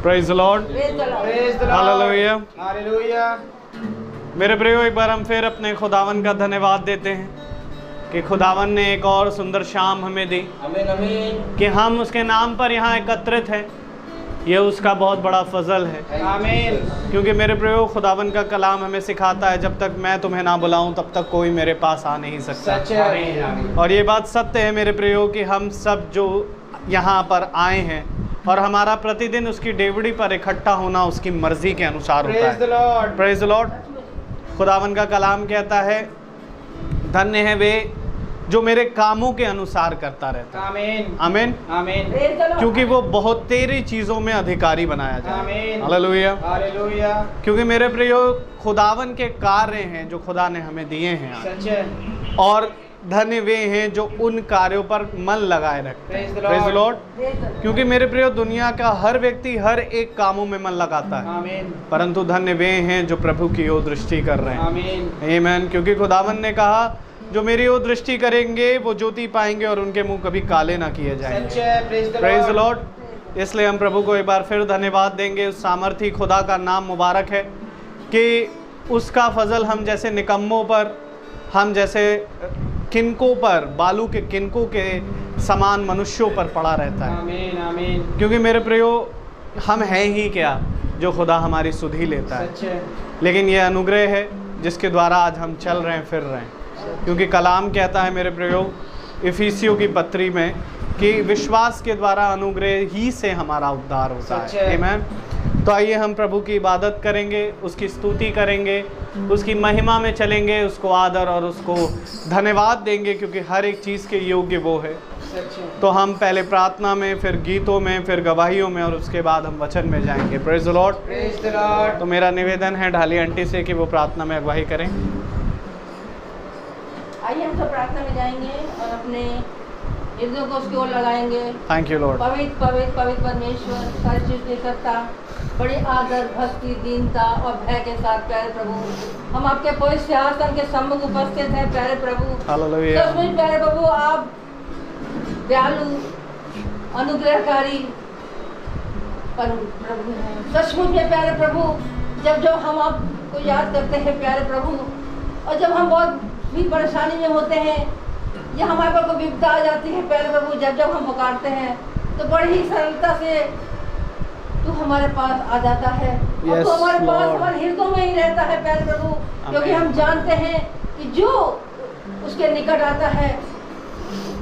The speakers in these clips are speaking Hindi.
Praise the Lord, hallelujah. मेरे प्रियो, एक बार हम फिर अपने खुदावन का धन्यवाद देते हैं कि खुदावन ने एक और सुंदर शाम हमें दी कि हम उसके नाम पर यहाँ एकत्रित हैं। ये उसका बहुत बड़ा फजल है। आमीन। क्योंकि मेरे प्रियो, खुदावन का कलाम हमें सिखाता है जब तक मैं तुम्हें ना बुलाऊं तब तक कोई मेरे पास आ नहीं सकता। और ये बात सत्य है मेरे प्रियो कि हम सब जो यहाँ पर आए हैं और हमारा प्रतिदिन उसकी डेवड़ी पर इकट्ठा होना उसकी मर्जी के अनुसार होता है। Praise the lord. खुदावन का कलाम कहता है, धन्य है वे जो मेरे कामों के अनुसार करता रहता है। आमीन आमीन आमीन। क्योंकि वो बहुत तेरी चीजों में अधिकारी बनाया जाए। Hallelujah hallelujah. क्योंकि मेरे प्रियो, खुदावन के कार्य हैं जो खुदा ने हमें दिए हैं, और धन्य वे हैं जो उन कार्यों पर मन लगाए रखते हैं। Praise the Lord. क्योंकि मेरे प्रियो, दुनिया का हर व्यक्ति हर एक कामों में मन लगाता है, परंतु धन्य वे हैं जो प्रभु की ओर दृष्टि कर रहे हैं। आमीन। क्योंकि खुदावन ने कहा, जो मेरी ओर दृष्टि करेंगे वो ज्योति पाएंगे और उनके मुंह कभी काले ना किए जाएंगे। Praise the Lord. इसलिए हम प्रभु को एक बार फिर धन्यवाद देंगे। उस सामर्थी खुदा का नाम मुबारक है कि उसका फजल हम जैसे निकम्मों पर, हम जैसे किनकों पर, बालू के किनकों के समान मनुष्यों पर पड़ा रहता है। आमीन आमीन। क्योंकि मेरे प्रियो, हम हैं ही क्या जो खुदा हमारी सुध ही लेता है, लेकिन यह अनुग्रह है जिसके द्वारा आज हम चल रहे हैं, फिर रहे हैं। क्योंकि कलाम कहता है मेरे प्रियो, इफिसियों की पत्री में, कि विश्वास के द्वारा अनुग्रह ही से हमारा उद्धार होता है। आमीन। तो आइए हम प्रभु की इबादत करेंगे, उसकी स्तुति करेंगे, उसकी महिमा में चलेंगे, उसको आदर और उसको धन्यवाद देंगे, क्योंकि हर एक चीज़ के योग्य वो है। तो हम पहले प्रार्थना में, फिर गीतों में, फिर गवाहियों में, और उसके बाद हम वचन में जाएंगे। Praise the Lord. तो मेरा निवेदन है ढाली आंटी से कि वो प्रार्थना में अगवाही करें। आइए हम सब प्रार्थना में जाएंगे और अपने हृदयों को उसकी ओर लगाएंगे। Thank you Lord. पवित्र पवित्र पवित्र परमेश्वर, सारी चीज के करता, बड़ी आदर, भक्ति, दीनता और भय के साथ प्यारे प्रभु, हम आपके पवित्र सिंहासन के सम्मुख उपस्थित हैं प्यारे प्रभु। हालेलुया। सचमुच प्यारे प्रभु, आप दयालु, अनुग्रहकारी प्रभु हैं। सचमुच में प्यारे प्रभु, जब हम आपको याद करते हैं प्यारे प्रभु, और जब हम बहुत भी परेशानी में होते हैं या हमारे पर कोई विपदा आ जाती है प्यारे प्रभु, जब हम पुकारते हैं तो बड़ी ही सरलता से तू हमारे पास आ जाता है। और तू हमारे पास, हमारे हृदयों में ही रहता है प्यारे प्रभु। क्योंकि हम जानते हैं कि जो उसके निकट आता है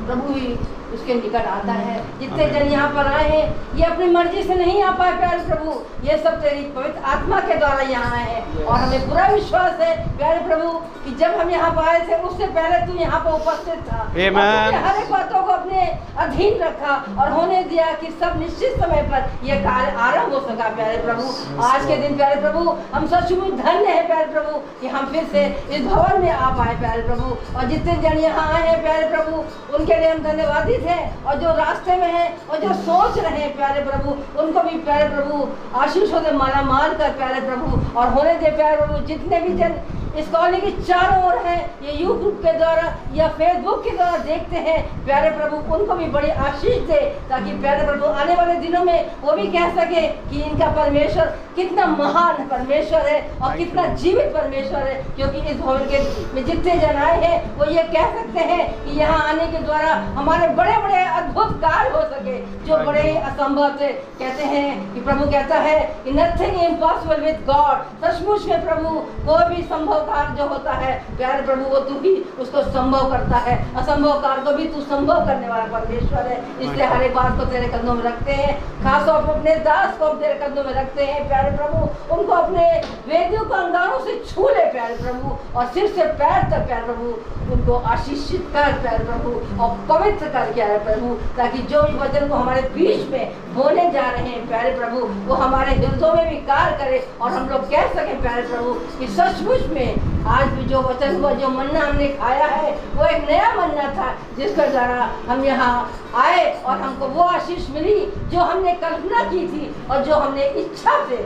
प्रभु ही उसके निकट आता है। जितने जन यहाँ पर आए हैं, ये अपनी मर्जी से नहीं आ पाए प्यारे प्रभु, ये सब तेरी पवित्र आत्मा के द्वारा यहाँ आए हैं। और हमें पूरा विश्वास है प्यारे प्रभु कि जब हम यहाँ पर आए थे उससे पहले तू यहाँ पर उपस्थित था, और हर एक बातों को अपने अधीन रखा और होने दिया कि सब निश्चित समय पर यह कार्य आरंभ हो सका प्यारे प्रभु। आज के दिन प्यारे प्रभु, हम सचमुच धन्य है प्यारे प्रभु कि हम फिर से इस भवन में आ पाए प्यारे प्रभु। और जितने जन यहाँ आए हैं प्यारे प्रभु, उनके लिए हम धन्यवादी है। और जो रास्ते में है और जो सोच रहे हैं प्यारे प्रभु, उनको भी प्यारे प्रभु आशीषों से माला मार कर प्यारे प्रभु, और होने दे प्यारे प्रभु, जितने भी जन इस कॉलोनी की चारों ओर है, ये यूट्यूब के द्वारा या फेसबुक के द्वारा देखते हैं प्यारे प्रभु, उनको भी बड़ी आशीष दे, ताकि प्यारे प्रभु आने वाले दिनों में वो भी कह सके कि इनका परमेश्वर कितना महान परमेश्वर है और कितना जीवित परमेश्वर है। क्योंकि इस भवन के में जितने जन आए हैं वो ये कह सकते हैं कि यहाँ आने के द्वारा हमारे बड़े बड़े अद्भुत कार्य हो सके, जो बड़े ही असंभव थे। कहते हैं कि प्रभु कहता है कि नथिंग इम्पॉसिबल विद गॉड। सचमुच में प्रभु, कोई भी संभव कार्य जो होता है प्यारे प्रभु, वो तू ही उसको संभव करता है। असंभव कार्य को भी तू संभव करने वाला परमेश्वर है। इसलिए हर एक बात को तेरे कदमों में रखते हैं, खासतौर पर अपने दास को तेरे कदमों में रखते हैं प्यारे प्रभु। उनको अपने वेदियों को अंगारों से छू ले प्यारे प्रभु, और सिर से पैर तक प्यारे प्रभु उनको आशीषित कर प्यारे प्रभु, और पवित्र कर प्यारे प्रभु, ताकि जो भी वचन को हमारे बीच में बोले जा रहे हैं प्यारे प्रभु, वो हमारे हृदयों में भी कार्य करे, और हम लोग कह सके प्यारे प्रभु कि सचमुच में आज भी जो वचन हुआ, जो मन्ना हमने खाया है, वो एक नया मन्ना था जिसके द्वारा हम यहाँ आए और हमको वो आशीष मिली जो हमने कल्पना की थी और जो हमने इच्छा से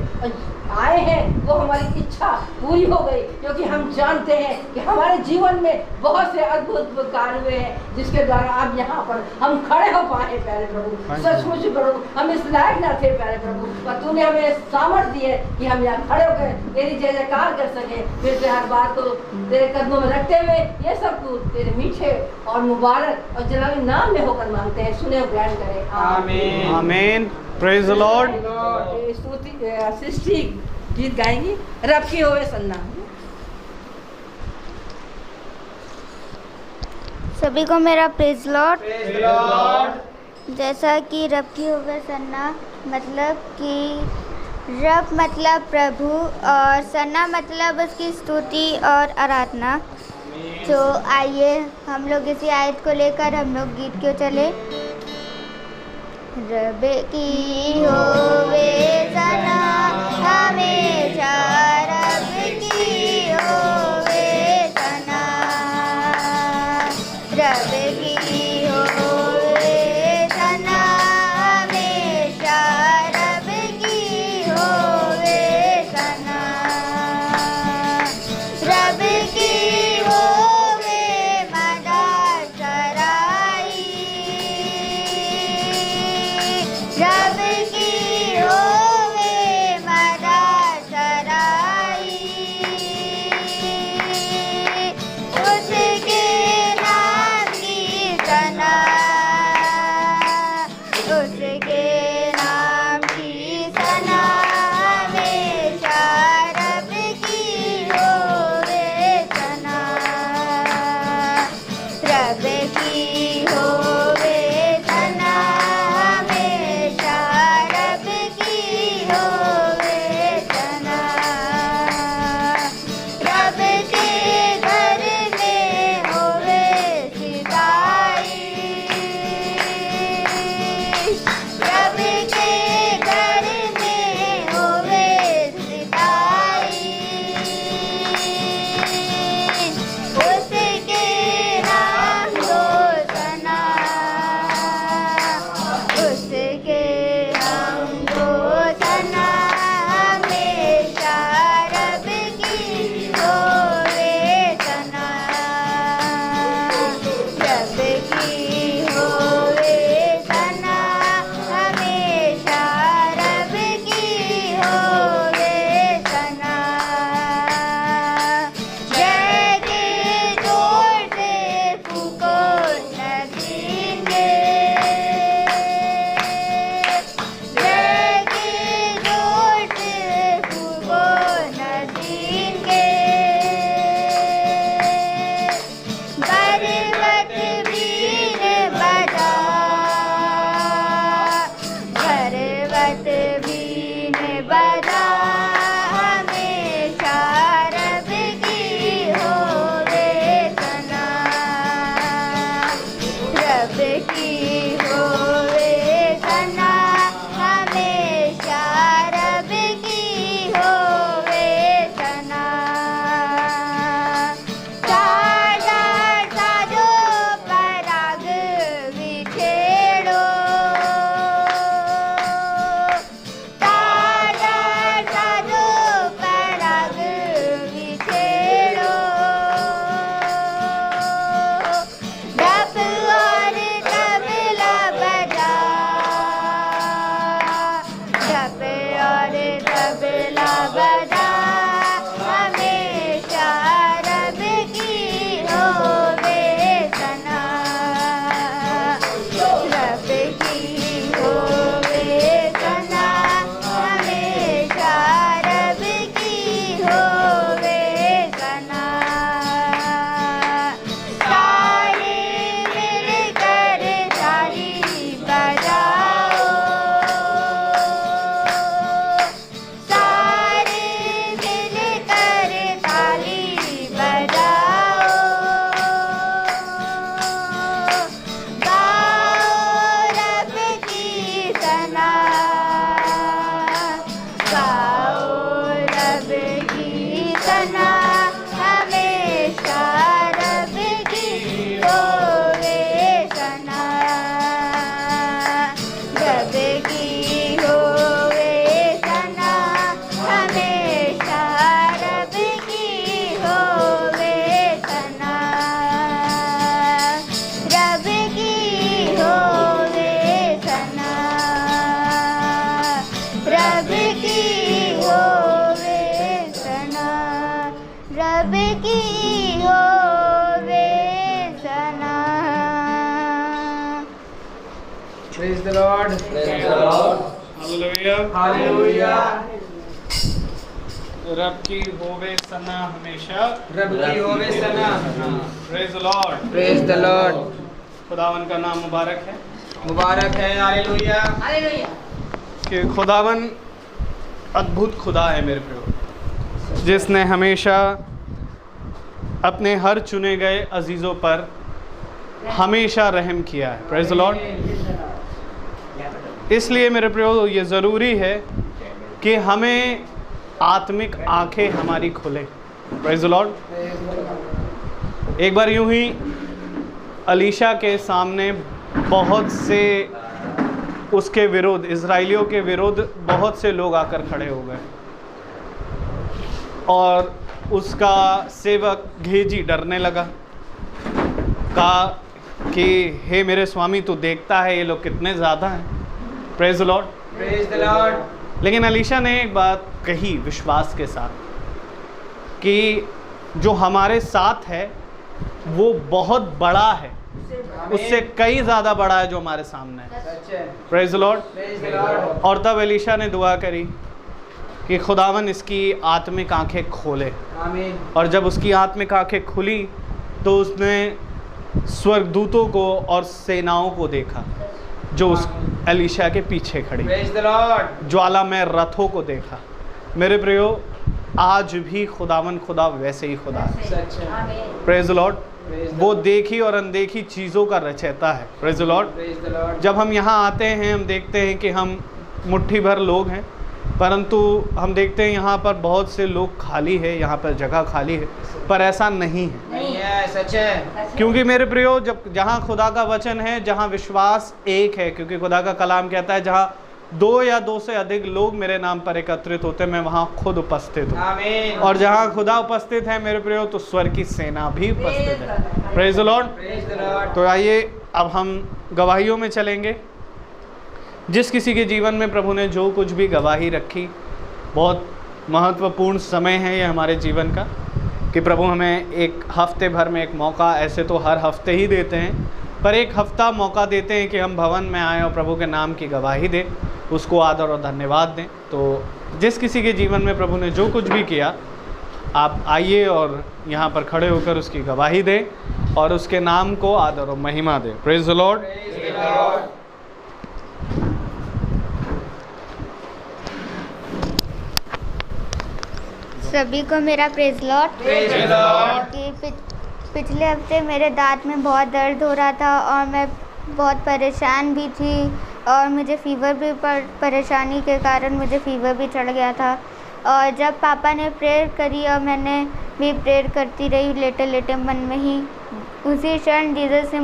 आए हैं, वो हमारी इच्छा पूरी हो गई, क्योंकि हम जानते हैं कि हमारे जीवन में बहुत से अद्भुत कार्य हुए हैं जिसके द्वारा अब यहाँ पर हम खड़े हो पाए प्यारे प्रभु। सचमुच प्रभु हम इस लायक ना थे प्यारे प्रभु, पर तूने हमें सामर्थ्य दिए कि हम यहाँ खड़े होकर तेरी जय जयकार कर सके। फिर से हर बात को तेरे कदमों में रखते हुए ये सब तू तेरे मीठे और मुबारक और जलाली नाम में होकर मांगते हैं, सुने और ग्रहण करें। आमीन आमीन। Praise the Lord. स्तुति सृष्टि गीत गाएंगी, रब की होवे सन्ना। सभी को मेरा प्रेज लॉर्ड। जैसा कि रब की होवे सन्ना मतलब कि रब मतलब प्रभु और सन्ना मतलब उसकी स्तुति और आराधना। तो आइए हम लोग इसी आयत को लेकर हम लोग गीत क्यों चले। रब की होवे सना हमेशा, रब की होवे सना, रब की होवे सना हमेशा, रब की होवे सना, रब की होवे मदद सराई, रब की होवे मदद सराई, उसके नाम की सना, उसके नाम की सना हमेशा, रब की होवे सना, रब की होवे सना हमेशा, रब की होवे सना, रब के घर में होवे सिताई, रब के घर में होवे सिताई, उसके नाम को सना, उसके नाम को सना हमेशा, रब की होवे सना, रब की होवे सना हमेशा, रब की होवे सना, जय के जोर से फूको नगीने, जय के जोर से फूको नगीने, बरबत बीन बजा, बरबत बीन बजा हमेशा, रब की होवे सना, रब की होवे सना हमेशा, रब की होवे सना, चादर साजो पराग बिछेड़ो, लॉर्ड, हालेलुया, हालेलुया। रब की होवे सना हमेशा, रब की होवे सना। Praise the lord, praise the lord. खुदावन का नाम मुबारक है मुबारक है, हालेलुया। हालेलुया। कि खुदावन अद्भुत खुदा है मेरे प्रियो, जिसने हमेशा अपने हर चुने गए अजीज़ों पर हमेशा रहम किया है। Praise the Lord. इसलिए मेरे प्रियो ये ज़रूरी है कि हमें आत्मिक आंखें हमारी खुले। Praise the Lord. एक बार यूं ही अलीशा के सामने बहुत से उसके विरोध, इज़राइलियों के विरोध बहुत से लोग आकर खड़े हो गए और उसका सेवक गेहजी डरने लगा, कहा कि हे मेरे स्वामी, तू देखता है ये लोग कितने ज़्यादा हैं। Praise the lord, praise the Lord. लेकिन अलीशा ने एक बात कही विश्वास के साथ कि जो हमारे साथ है वो बहुत बड़ा है, उससे कई ज़्यादा बड़ा है जो हमारे सामने है। सच है। Praise the lord. Praise the Lord. और तब एलीशा ने दुआ करी कि खुदावन इसकी आत्मिक आंखें खोले, आमीन। और जब उसकी आत्मिक आंखें खुली तो उसने स्वर्गदूतों को और सेनाओं को देखा जो उस एलीशा के पीछे खड़ी, प्रेज द लॉर्ड। ज्वाला में रथों को देखा। मेरे प्रियो, आज भी खुदावन खुदा वैसे ही खुदा है। सच है। आमीन। Praise the lord. Praise the वो देखी और अनदेखी चीज़ों का रचयिता है। Praise the lord. Praise the Lord. जब हम यहाँ आते हैं हम देखते हैं कि हम मुट्ठी भर लोग हैं, परंतु हम देखते हैं यहाँ पर बहुत से लोग खाली है, यहाँ पर जगह खाली है, पर ऐसा नहीं है। नहीं है, सच है। क्योंकि मेरे प्रियो, जब जहाँ खुदा का वचन है, जहाँ विश्वास एक है, क्योंकि खुदा का कलाम कहता है जहाँ 2 या 2 से अधिक लोग मेरे नाम पर एकत्रित होते मैं वहाँ खुद उपस्थित हूँ। आमीन। और जहाँ खुदा उपस्थित है मेरे प्रियो, तो स्वर्ग की सेना भी उपस्थित है। Praise the lord. Praise the Lord. तो आइए अब हम गवाहियों में चलेंगे। जिस किसी के जीवन में प्रभु ने जो कुछ भी गवाही रखी, बहुत महत्वपूर्ण समय है ये हमारे जीवन का, कि प्रभु हमें एक हफ्ते भर में एक मौका, ऐसे तो हर हफ्ते ही देते हैं, पर एक हफ्ता मौका देते हैं कि हम भवन में आएँ और प्रभु के नाम की गवाही दें, उसको आदर और धन्यवाद दें। तो जिस किसी के जीवन में प्रभु ने जो कुछ भी किया, आप आइए और यहाँ पर खड़े होकर उसकी गवाही दें और उसके नाम को आदर और महिमा दें। Praise the lord. Praise the lord. सभी को मेरा praise lord. Praise the Lord. कि पिछले हफ्ते मेरे दांत में बहुत दर्द हो रहा था और मैं बहुत परेशान भी थी, और मुझे फ़ीवर भी परेशानी के कारण मुझे फ़ीवर भी चढ़ गया था। और जब पापा ने प्रेयर करी और मैंने भी प्रेयर करती रही लेटे लेटे मन में ही, उसी क्षण जीसस ने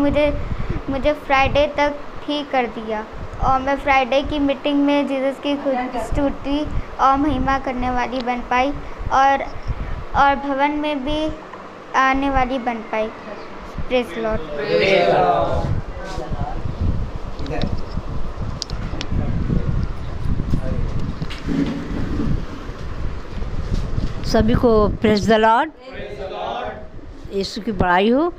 मुझे फ्राइडे तक ठीक कर दिया, और मैं फ्राइडे की मीटिंग में जीसस की स्तुति और महिमा करने वाली बन पाई, और भवन में भी आने वाली बन पाई। Praise lord. Praise the lord. सभी को प्रेज द लॉर्ड। यीशु की बड़ाई हो,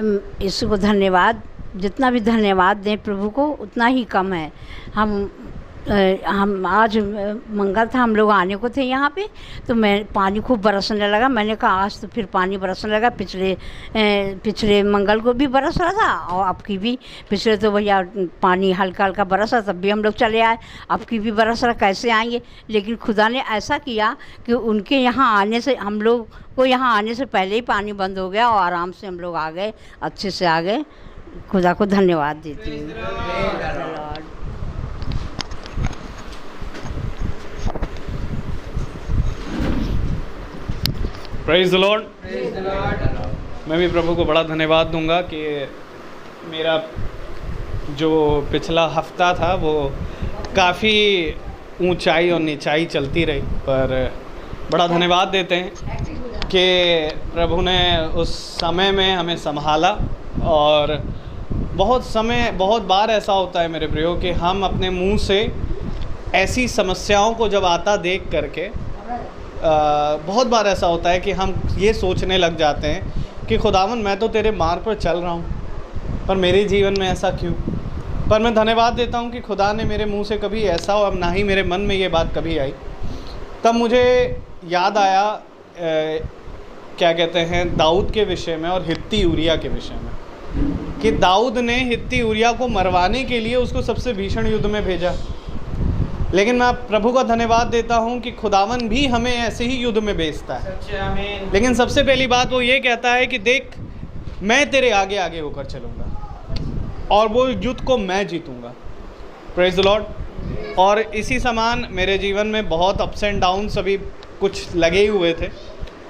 यीशु को धन्यवाद। जितना भी धन्यवाद दें प्रभु को उतना ही कम है। हम आज मंगल था, हम लोग आने को थे यहाँ पे, तो मैं पानी खूब बरसने लगा। मैंने कहा आज तो फिर पानी बरसने लगा। पिछले मंगल को भी बरस रहा था, और अब की भी। पिछले तो भैया पानी हल्का हल्का बरसा, तब भी हम लोग चले आए। अब की भी बरस रहा, कैसे आएंगे? लेकिन खुदा ने ऐसा किया कि उनके यहाँ आने से, हम लोग को यहाँ आने से पहले ही पानी बंद हो गया और आराम से हम लोग आ गए, अच्छे से आ गए। खुदा को धन्यवाद देती हूँ। Praise the lord. Praise the Lord. मैं भी प्रभु को बड़ा धन्यवाद दूंगा कि मेरा जो पिछला हफ्ता था वो काफ़ी ऊंचाई और नीचाई चलती रही, पर बड़ा धन्यवाद देते हैं कि प्रभु ने उस समय में हमें संभाला। और बहुत बार ऐसा होता है मेरे प्रियो कि हम अपने मुंह से ऐसी समस्याओं को जब आता देख करके बहुत बार ऐसा होता है कि हम ये सोचने लग जाते हैं कि खुदावन मैं तो तेरे मार्ग पर चल रहा हूँ, पर मेरे जीवन में ऐसा क्यों? पर मैं धन्यवाद देता हूँ कि खुदा ने मेरे मुंह से कभी ऐसा और ना ही मेरे मन में ये बात कभी आई। तब मुझे याद आया क्या कहते हैं दाऊद के विषय में और हित्ती ऊरिया के विषय में, कि दाऊद ने हित्ती ऊरिया को मरवाने के लिए उसको सबसे भीषण युद्ध में भेजा। लेकिन मैं प्रभु का धन्यवाद देता हूँ कि खुदावन भी हमें ऐसे ही युद्ध में भेजता है। लेकिन सबसे पहली बात वो ये कहता है कि देख मैं तेरे आगे आगे होकर चलूँगा और वो युद्ध को मैं जीतूँगा। Praise the Lord. और इसी समान मेरे जीवन में बहुत अप्स एंड डाउन्स अभी कुछ लगे हुए थे,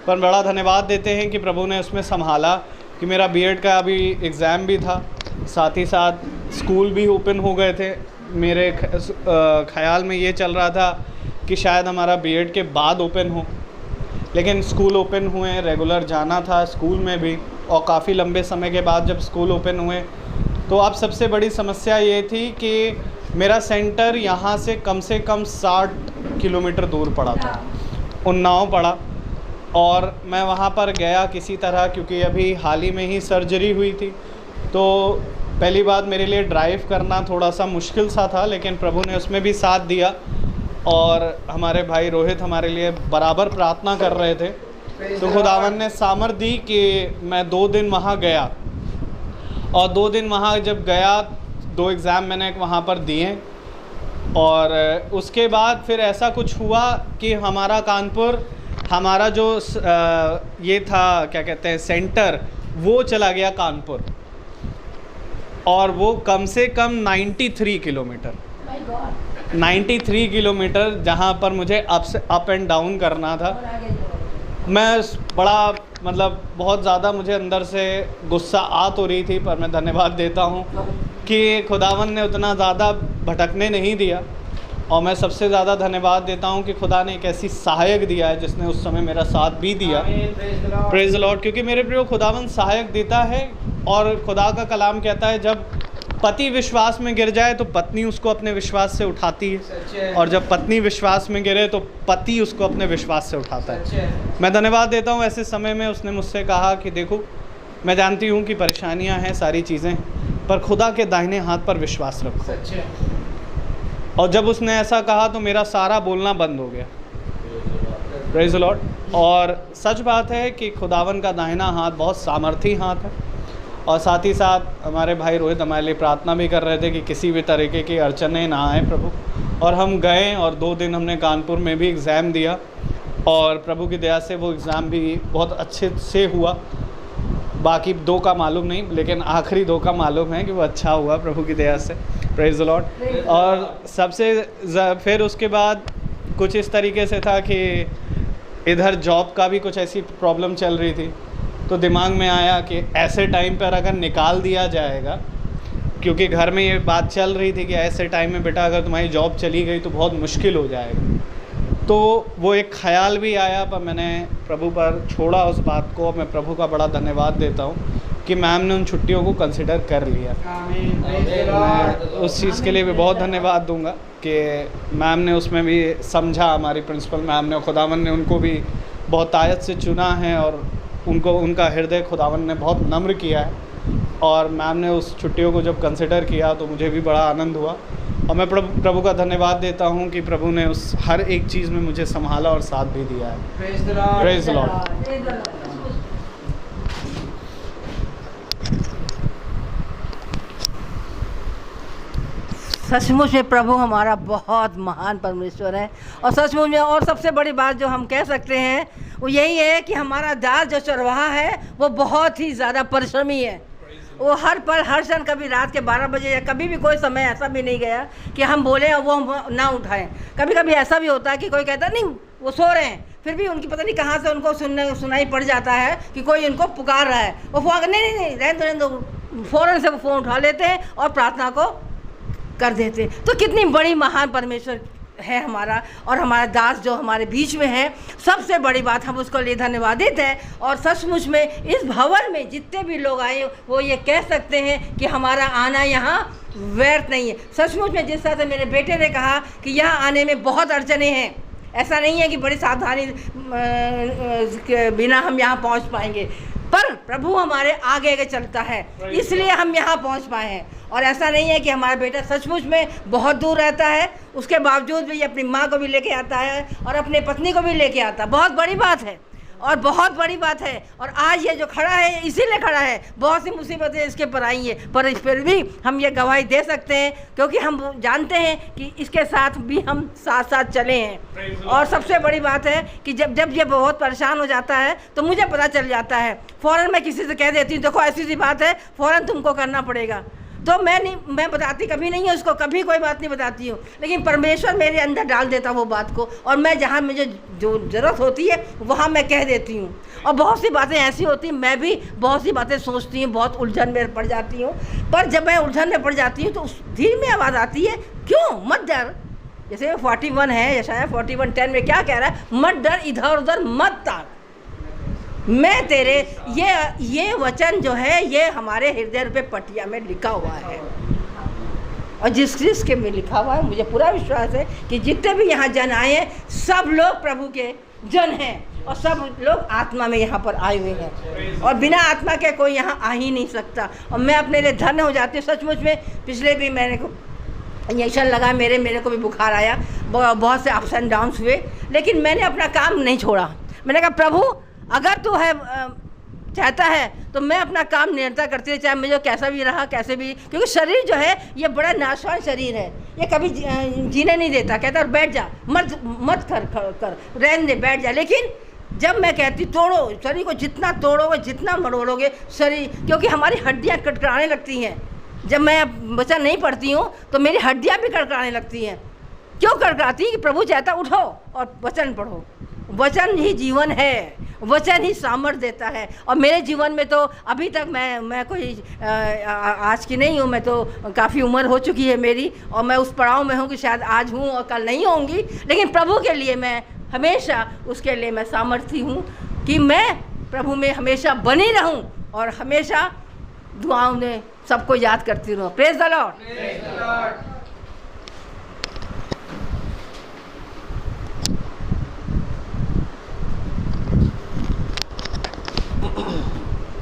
पर बड़ा धन्यवाद देते हैं कि प्रभु ने उसमें संभाला कि मेरा बीएड का अभी एग्ज़ाम भी था, साथ ही साथ स्कूल भी ओपन हो गए थे। मेरे ख्याल में ये चल रहा था कि शायद हमारा बीएड के बाद ओपन हो, लेकिन स्कूल ओपन हुए, रेगुलर जाना था स्कूल में भी, और काफ़ी लंबे समय के बाद जब स्कूल ओपन हुए तो अब सबसे बड़ी समस्या ये थी कि मेरा सेंटर यहाँ से कम 60 किलोमीटर दूर पड़ा था, उन्नाव पड़ा। और मैं वहाँ पर गया किसी तरह, क्योंकि अभी हाल ही में ही सर्जरी हुई थी, तो पहली बात मेरे लिए ड्राइव करना थोड़ा सा मुश्किल सा था, लेकिन प्रभु ने उसमें भी साथ दिया। और हमारे भाई रोहित हमारे लिए बराबर प्रार्थना कर रहे थे, तो खुदावन ने सामर्थ दी कि मैं 2 दिन वहाँ गया। और 2 दिन वहाँ जब गया, 2 एग्ज़ाम मैंने वहाँ पर दिए। और उसके बाद फिर ऐसा कुछ हुआ कि हमारा कानपुर, हमारा जो ये था क्या कहते हैं सेंटर, वो चला गया कानपुर, और वो कम से कम 93 किलोमीटर 93 किलोमीटर जहाँ पर मुझे अप एंड डाउन करना था। मैं बड़ा मतलब बहुत ज़्यादा मुझे अंदर से गुस्सा आ तो रही थी, पर मैं धन्यवाद देता हूँ कि खुदावन ने उतना ज़्यादा भटकने नहीं दिया। और मैं सबसे ज़्यादा धन्यवाद देता हूँ कि खुदा ने एक ऐसी सहायक दिया है जिसने उस समय मेरा साथ भी दिया। Praise the Lord. क्योंकि मेरे प्रियो खुदावन सहायक देता है, और खुदा का कलाम कहता है जब पति विश्वास में गिर जाए तो पत्नी उसको अपने विश्वास से उठाती है, और जब पत्नी विश्वास में गिरे तो पति उसको अपने विश्वास से उठाता है। मैं धन्यवाद देता हूँ ऐसे समय में उसने मुझसे कहा कि देखो मैं जानती हूँ कि परेशानियाँ हैं, सारी चीज़ें, पर खुदा के दाहिने हाथ पर विश्वास रखो। और जब उसने ऐसा कहा तो मेरा सारा बोलना बंद हो गया। Praise the Lord. और सच बात है कि खुदावन का दाहिना हाथ बहुत सामर्थी हाथ है। और साथ ही साथ हमारे भाई रोहित हमारे लिए प्रार्थना भी कर रहे थे कि किसी भी तरीके की अड़चने ना आए प्रभु। और हम गए और 2 दिन हमने कानपुर में भी एग्ज़ाम दिया, और प्रभु की दया से वो एग्ज़ाम भी बहुत अच्छे से हुआ। बाकी 2 का मालूम नहीं, लेकिन आखिरी 2 का मालूम है कि वो अच्छा हुआ प्रभु की दया से। Praise the Lord. और सबसे फिर उसके बाद कुछ इस तरीके से था कि इधर जॉब का भी कुछ ऐसी प्रॉब्लम चल रही थी, तो दिमाग में आया कि ऐसे टाइम पर अगर निकाल दिया जाएगा, क्योंकि घर में ये बात चल रही थी कि ऐसे टाइम में बेटा अगर तुम्हारी जॉब चली गई तो बहुत मुश्किल हो जाएगा। तो वो एक ख्याल भी आया, पर मैंने प्रभु पर छोड़ा उस बात को। मैं प्रभु का बड़ा धन्यवाद देता हूँ कि मैम ने उन छुट्टियों को कंसिडर कर लिया। मैं उस चीज़ के लिए भी बहुत धन्यवाद दूंगा कि मैम ने उसमें भी समझा, हमारी प्रिंसिपल मैम ने, खुदावन ने उनको भी बहुत आयत से चुना है, और उनको उनका हृदय खुदावन ने बहुत नम्र किया है। और मैम ने उस छुट्टियों को जब कंसिडर किया तो मुझे भी बड़ा आनंद हुआ। और मैं प्रभु का धन्यवाद देता हूँ कि प्रभु ने उस हर एक चीज़ में मुझे संभाला और साथ भी दिया है। Praise the Lord. सचमुच में प्रभु हमारा बहुत महान परमेश्वर है। और सचमुच में और सबसे बड़ी बात जो हम कह सकते हैं वो यही है कि हमारा दास जो चरवाहा है वो बहुत ही ज़्यादा परिश्रमी है। वो हर पल हर क्षण, कभी रात के 12 बजे या कभी भी कोई समय ऐसा भी नहीं गया कि हम बोलें और वो हम ना उठाएं। कभी कभी ऐसा भी होता है कि कोई कहता नहीं वो सो रहे हैं, फिर भी उनकी पता नहीं कहाँ से उनको सुनाई पड़ जाता है कि कोई उनको पुकार रहा है। वो फ़ोन नहीं रहने दो, फ़ौरन से वो फ़ोन उठा लेते हैं और प्रार्थना को कर देते। तो कितनी बड़ी महान परमेश्वर है हमारा, और हमारा दास जो हमारे बीच में है, सबसे बड़ी बात हम उसको लिए धन्यवादित हैं। और सचमुच में इस भवन में जितने भी लोग आए वो ये कह सकते हैं कि हमारा आना यहाँ व्यर्थ नहीं है। सचमुच में जिस तरह से मेरे बेटे ने कहा कि यहाँ आने में बहुत अड़चने हैं, ऐसा नहीं है कि बड़ी सावधानी के बिना हम यहाँ पहुँच पाएंगे। पर प्रभु हमारे आगे आगे चलता है, इसलिए हम यहाँ पहुँच पाए हैं। और ऐसा नहीं है कि हमारा बेटा सचमुच में बहुत दूर रहता है, उसके बावजूद भी ये अपनी माँ को भी लेके आता है और अपनी पत्नी को भी लेके आता है। बहुत बड़ी बात है और बहुत बड़ी बात है। और आज ये जो खड़ा है इसीलिए खड़ा है, बहुत सी मुसीबतें इसके पर आई हैं, पर फिर भी हम ये गवाही दे सकते हैं क्योंकि हम जानते हैं कि इसके साथ भी हम साथ साथ चले हैं। और सबसे बड़ी बात है कि जब ये बहुत परेशान हो जाता है तो मुझे पता चल जाता है, फ़ौरन मैं किसी से कह देती हूँ देखो ऐसी सी बात है, फ़ौरन तुमको करना पड़ेगा। तो मैं बताती कभी नहीं है उसको, कभी कोई बात नहीं बताती हूँ, लेकिन परमेश्वर मेरे अंदर डाल देता वो बात को, और मैं जहाँ मुझे जो ज़रूरत होती है वहाँ मैं कह देती हूँ। और बहुत सी बातें ऐसी होती हैं, मैं भी बहुत सी बातें सोचती हूँ, बहुत उलझन में पड़ जाती हूँ, पर जब मैं उलझन में पड़ जाती हूँ तो उस धीमी आवाज़ आती है, क्यों मत डर। जैसे 41 है, यशायाह 41:10 में क्या कह रहा है, मत डर, इधर उधर मत ताक, मैं तेरे, ये वचन जो है ये हमारे हृदय पे पटिया में लिखा हुआ है। और जिसके में लिखा हुआ है, मुझे पूरा विश्वास है कि जितने भी यहाँ जन आए हैं सब लोग प्रभु के जन हैं और सब लोग आत्मा में यहाँ पर आए हुए हैं, और बिना आत्मा के कोई यहाँ आ ही नहीं सकता। और मैं अपने लिए धन्य हो जाती हूँ सचमुच में। पिछले भी मैंने को इंजेक्शन लगा, मेरे को भी बुखार आया, बहुत से अप्स एंड डाउन्स हुए, लेकिन मैंने अपना काम नहीं छोड़ा। मैंने कहा प्रभु अगर तू है चाहता है तो मैं अपना काम निरंतर करती रही, चाहे मुझे कैसा भी रहा, कैसे भी, क्योंकि शरीर जो है ये बड़ा नाशवान शरीर है, ये कभी जीने नहीं देता। कहता है बैठ जा, मत कर रहने दे, बैठ जा। लेकिन जब मैं कहती तोड़ो शरीर को, जितना तोड़ोगे जितना मरोड़ोगे शरीर, क्योंकि हमारी हड्डियाँ कड़कड़ाने लगती हैं। जब मैं वचन नहीं पढ़ती हूँ तो मेरी हड्डियाँ भी कड़कड़ाने लगती हैं। क्यों कड़कड़ाती? कि प्रभु चाहता उठो और वचन पढ़ो। वचन ही जीवन है, वचन ही सामर्थ देता है। और मेरे जीवन में तो अभी तक मैं कोई आज की नहीं हूँ, मैं तो काफ़ी उम्र हो चुकी है मेरी, और मैं उस पड़ाव में हूँ कि शायद आज हूँ और कल नहीं होंगी, लेकिन प्रभु के लिए मैं हमेशा, उसके लिए मैं सामर्थी हूँ कि मैं प्रभु में हमेशा बनी रहूँ और हमेशा दुआओं में सबको याद करती रहूँ। Praise the lord.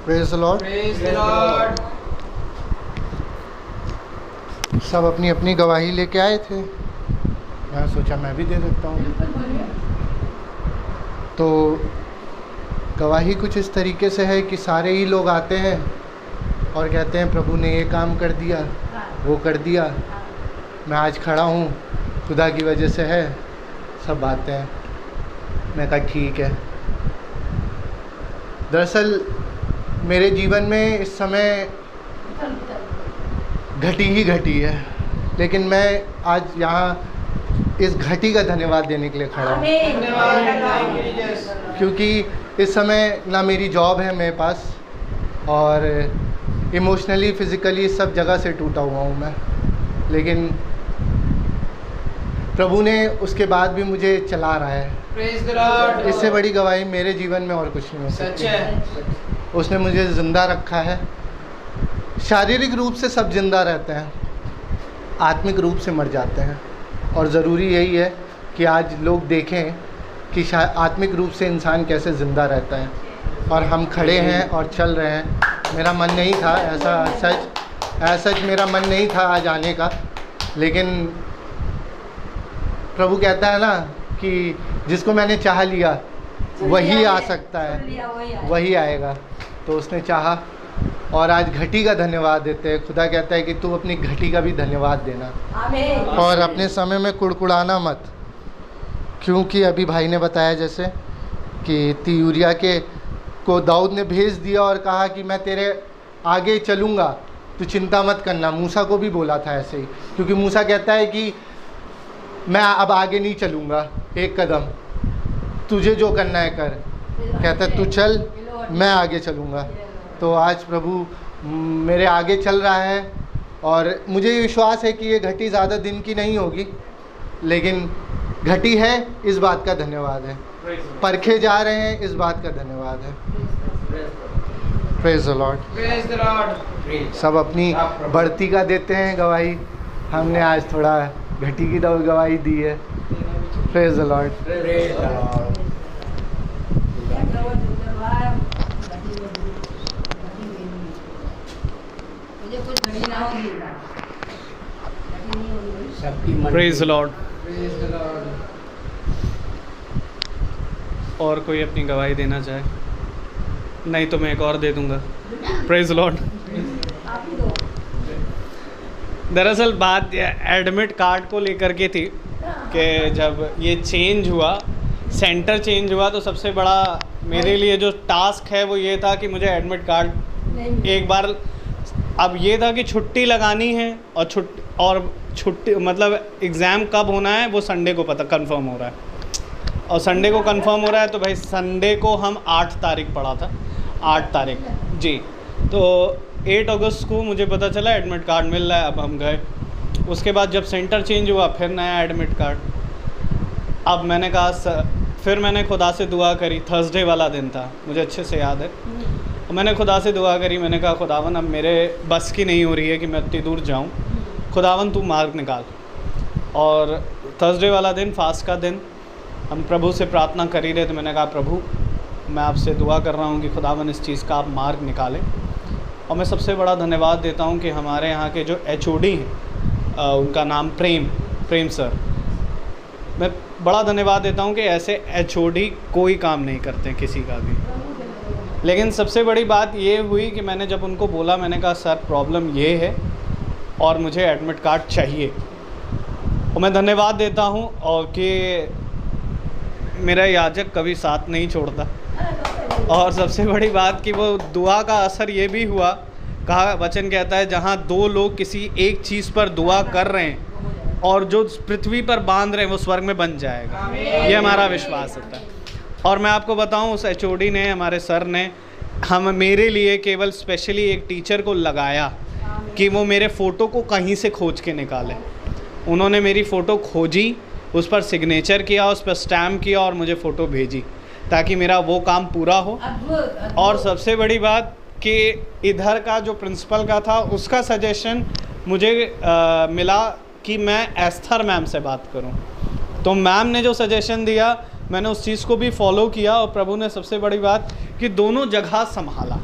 Praise the Lord. सब अपनी अपनी गवाही लेके आए थे, मैं सोचा मैं भी दे देता हूँ। तो गवाही कुछ इस तरीके से है कि सारे ही लोग आते हैं और कहते हैं प्रभु ने ये काम कर दिया, वो कर दिया, मैं आज खड़ा हूँ खुदा की वजह से है, सब बातें हैं। मैं कहा ठीक है। दरअसल मेरे जीवन में इस समय घटी ही घटी है, लेकिन मैं आज यहाँ इस घटी का धन्यवाद देने के लिए खड़ा हूँ, क्योंकि इस समय ना मेरी जॉब है मेरे पास, और इमोशनली फिज़िकली सब जगह से टूटा हुआ हूँ मैं, लेकिन प्रभु ने उसके बाद भी मुझे चला रहा है। इससे बड़ी गवाही मेरे जीवन में और कुछ नहीं हो सकती। उसने मुझे ज़िंदा रखा है। शारीरिक रूप से सब जिंदा रहते हैं, आत्मिक रूप से मर जाते हैं, और ज़रूरी यही है कि आज लोग देखें कि आत्मिक रूप से इंसान कैसे ज़िंदा रहता है। और हम खड़े हैं और चल रहे हैं। मेरा मन नहीं था ऐसा सच मेरा मन नहीं था आज आने का, लेकिन प्रभु कहता है ना कि जिसको मैंने चाह लिया वही आ सकता है, वही आएगा। तो उसने चाहा, और आज घटी का धन्यवाद देते हैं। खुदा कहता है कि तू अपनी घटी का भी धन्यवाद देना, और अपने समय में कुड़कुड़ाना मत, क्योंकि अभी भाई ने बताया जैसे कि तीयूरिया को दाऊद ने भेज दिया और कहा कि मैं तेरे आगे चलूँगा, तू चिंता मत करना। मूसा को भी बोला था ऐसे ही, क्योंकि मूसा कहता है कि मैं अब आगे नहीं चलूँगा एक कदम, तुझे जो करना है कर। कहता है तू चल, मैं आगे चलूँगा। तो आज प्रभु मेरे आगे चल रहा है, और मुझे विश्वास है कि ये घटी ज़्यादा दिन की नहीं होगी, लेकिन घटी है इस बात का धन्यवाद है, परखे जा रहे हैं इस बात का धन्यवाद है। Praise the Lord. सब अपनी बढ़ती का देते हैं गवाही, हमने आज थोड़ा घटी की गवाही दी है। Praise the Lord. मुझे कुछ घड़ी ना होगी। सबकी मन praise lord. Praise the Lord. और कोई अपनी गवाही देना चाहे? नहीं तो मैं एक और दे दूंगा। Praise Lord. आप ही दो। दरअसल बात एडमिट कार्ड को लेकर के थी कि जब ये चेंज हुआ, सेंटर चेंज हुआ, तो सबसे बड़ा मेरे लिए जो टास्क है वो ये था कि मुझे एडमिट कार्ड नहीं एक बार, अब ये था कि छुट्टी लगानी है और छुट्टी मतलब एग्ज़ाम कब होना है वो संडे को पता कंफर्म हो रहा है, और संडे को कंफर्म हो रहा है। तो भाई संडे को हम 8 तारीख पड़ा था, 8 तारीख जी। तो 8 अगस्त को मुझे पता चला एडमिट कार्ड मिल रहा है। अब हम गए, उसके बाद जब सेंटर चेंज हुआ फिर नया एडमिट कार्ड। अब मैंने कहा फिर मैंने खुदा से दुआ करी, थर्सडे वाला दिन था, मुझे अच्छे से याद है। और मैंने खुदा से दुआ करी, मैंने कहा खुदावन अब मेरे बस की नहीं हो रही है कि मैं इतनी दूर जाऊं, खुदावन तू मार्ग निकाल। और थर्सडे वाला दिन, फास्ट का दिन, हम प्रभु से प्रार्थना कर ही रहे, तो मैंने कहा प्रभु मैं आपसे दुआ कर रहा हूं कि खुदावन इस चीज़ का आप मार्ग निकालें। और मैं सबसे बड़ा धन्यवाद देता हूं कि हमारे यहाँ के जो HOD हैं, उनका नाम प्रेम सर, मैं बड़ा धन्यवाद देता हूं कि ऐसे HOD कोई काम नहीं करते किसी का भी। लेकिन सबसे बड़ी बात ये हुई कि मैंने जब उनको बोला, मैंने कहा सर प्रॉब्लम ये है और मुझे एडमिट कार्ड चाहिए। और मैं धन्यवाद देता हूं और कि मेरा याजक कभी साथ नहीं छोड़ता। और सबसे बड़ी बात कि वो दुआ का असर ये भी हुआ, कहा वचन कहता है जहाँ 2 लोग किसी एक चीज़ पर दुआ कर रहे हैं और जो पृथ्वी पर बांध रहे हैं वो स्वर्ग में बन जाएगा। ये हमारा विश्वास होता है। और मैं आपको बताऊं उस HOD ने, हमारे सर ने मेरे लिए केवल स्पेशली एक टीचर को लगाया कि वो मेरे फ़ोटो को कहीं से खोज के निकाले। उन्होंने मेरी फ़ोटो खोजी, उस पर सिग्नेचर किया, उस पर स्टैम्प किया और मुझे फ़ोटो भेजी ताकि मेरा वो काम पूरा हो। और सबसे बड़ी बात कि इधर का जो प्रिंसिपल का था उसका सजेशन मुझे मिला कि मैं एस्थर मैम से बात करूं। तो मैम ने जो सजेशन दिया मैंने उस चीज़ को भी फॉलो किया और प्रभु ने सबसे बड़ी बात कि दोनों जगह संभाला,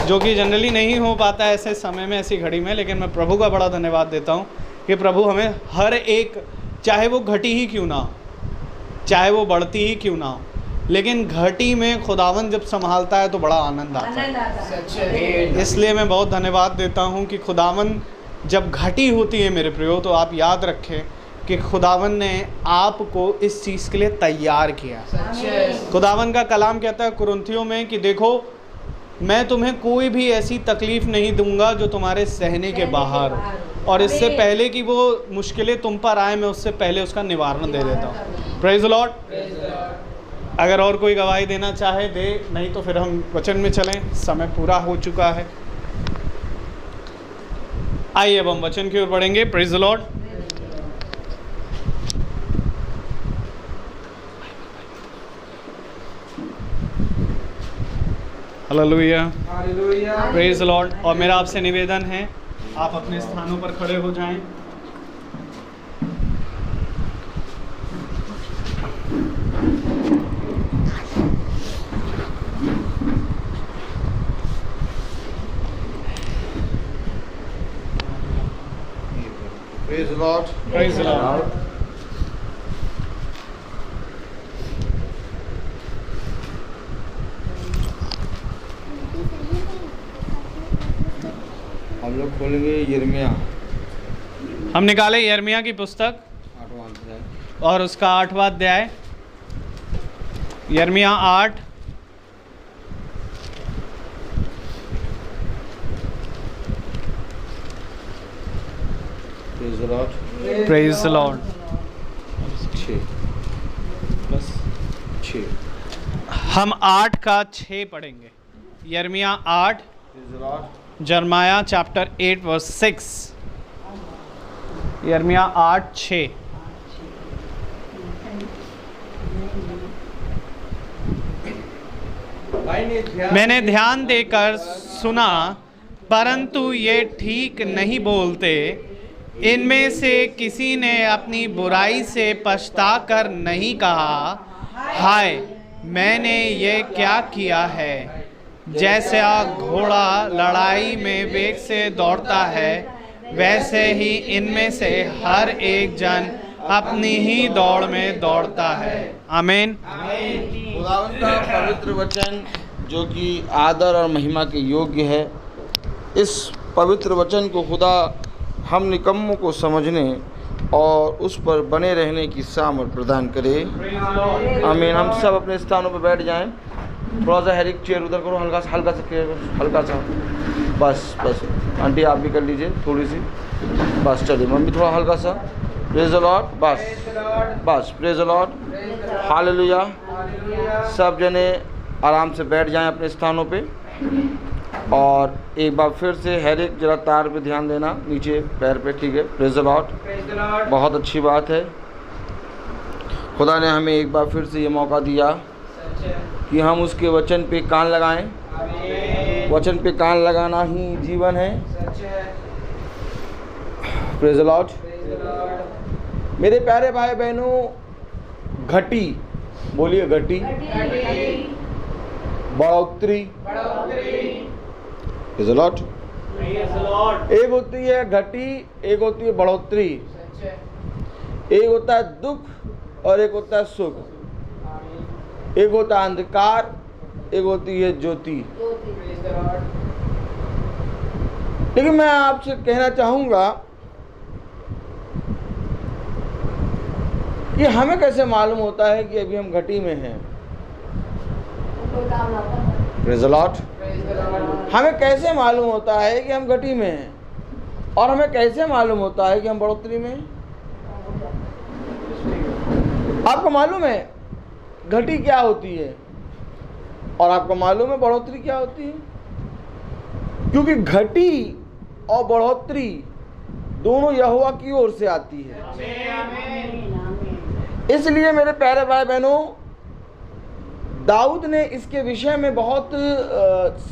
जो कि जनरली नहीं हो पाता ऐसे समय में, ऐसी घड़ी में। लेकिन मैं प्रभु का बड़ा धन्यवाद देता हूँ कि प्रभु हमें हर एक, चाहे वो घटी ही क्यों ना हो, चाहे वो बढ़ती ही क्यों ना हो, लेकिन घटी में खुदावन जब संभालता है तो बड़ा आनंद आता है। इसलिए मैं बहुत धन्यवाद देता हूँ कि खुदावन जब घटी होती है मेरे प्रियो, तो आप याद रखें कि खुदावन ने आपको इस चीज़ के लिए तैयार किया। खुदावन का कलाम कहता है कुरिन्थियों में कि देखो मैं तुम्हें कोई भी ऐसी तकलीफ़ नहीं दूंगा जो तुम्हारे सहने के बाहर हो, और इससे पहले कि वो मुश्किलें तुम पर आए मैं उससे पहले उसका निवारण दे देता हूँ। Praise the Lord. अगर और कोई गवाही देना चाहे दे, नहीं तो फिर हम वचन में चलें, समय पूरा हो चुका है। आइए अब हम वचन की ओर बढ़ेंगे। Praise the Lord. Hallelujah, hallelujah, praise the Lord. और मेरा आपसे निवेदन है आप अपने स्थानों पर खड़े हो जाएं। Praise the Lord. Praise the Lord. हम लोग खोलेंगे यिर्मयाह हम निकाले यिर्मयाह की पुस्तक 8वां अध्याय और उसका 8वां अध्याय, यिर्मयाह 8। Praise the Lord. Praise the Lord. 6 बस 6 हम 8 का 6 पढ़ेंगे। यिर्मयाह 8, praise the Lord. Jeremiah chapter 8 verse 6। यिर्मयाह 8, 6। मैंने ध्यान देकर सुना परंतु ये ठीक नहीं बोलते। इनमें से किसी ने अपनी बुराई से पछता कर नहीं कहा हाय मैंने ये क्या किया है। जैसा घोड़ा लड़ाई में वेग से दौड़ता है, वैसे ही इनमें से हर एक जन अपनी ही दौड़ में दौड़ता है। आमीन। खुदावन का पवित्र वचन जो कि आदर और महिमा के योग्य है, इस पवित्र वचन को खुदा हम निकम्मों को समझने और उस पर बने रहने की सामर्थ प्रदान करे। आमीन। हम सब अपने स्थानों पर बैठ जाएं। थोड़ा सा हेरिक चेयर उधर करो, हल्का सा बस आंटी आप भी कर लीजिए थोड़ी सी, बस चलिए मम्मी थोड़ा हल्का सा। Praise the Lord. बस प्रेज द लॉर्ड। हालेलुया। सब जने आराम से बैठ जाएं अपने स्थानों पे। और एक बार फिर से हेरिक जरा तार पे ध्यान देना, नीचे पैर पे, ठीक है। Praise the Lord. बहुत अच्छी बात है, खुदा ने हमें एक बार फिर से ये मौका दिया कि हम उसके वचन पे कान लगाएं। वचन पे कान लगाना ही जीवन है। Praise the Lord. मेरे प्यारे भाई बहनों, घटी बोलिए, घटी, बढ़ोतरी। Praise the Lord. एक होती है घटी, एक होती है बढ़ोतरी। एक होता है दुख और एक होता है सुख। एक होता है अंधकार, एक होती है ज्योति। लेकिन मैं आपसे कहना चाहूंगा कि हमें कैसे मालूम होता है कि अभी हम घटी में हैं। Praise the Lord. हमें कैसे मालूम होता है कि हम घटी में हैं, और हमें कैसे मालूम होता है कि हम बढ़ोतरी में हैं? आपको मालूम है घटी क्या होती है, और आपको मालूम है बढ़ोतरी क्या होती है? क्योंकि घटी और बढ़ोतरी दोनों यहोवा की ओर से आती है। इसलिए मेरे प्यारे भाई बहनों, दाऊद ने इसके विषय में बहुत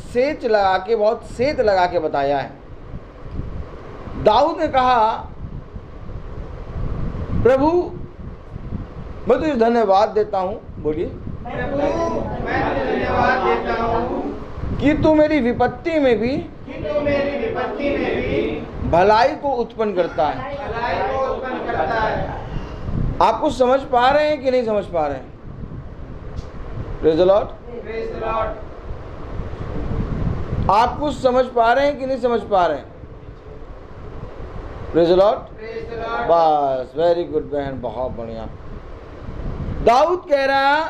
सेच लगा के बताया है। दाऊद ने कहा, प्रभु मैं तुझे धन्यवाद देता हूँ, बोलिए, कि तू मेरी विपत्ति में भी भलाई को उत्पन्न करता है। आप कुछ समझ पा रहे हैं कि नहीं समझ पा रहे हैं? Praise the Lord. आप कुछ समझ पा रहे हैं कि नहीं समझ पा रहे हैं? Praise the Lord. बस, वेरी गुड बहन, बहुत बढ़िया। दाऊद कह रहा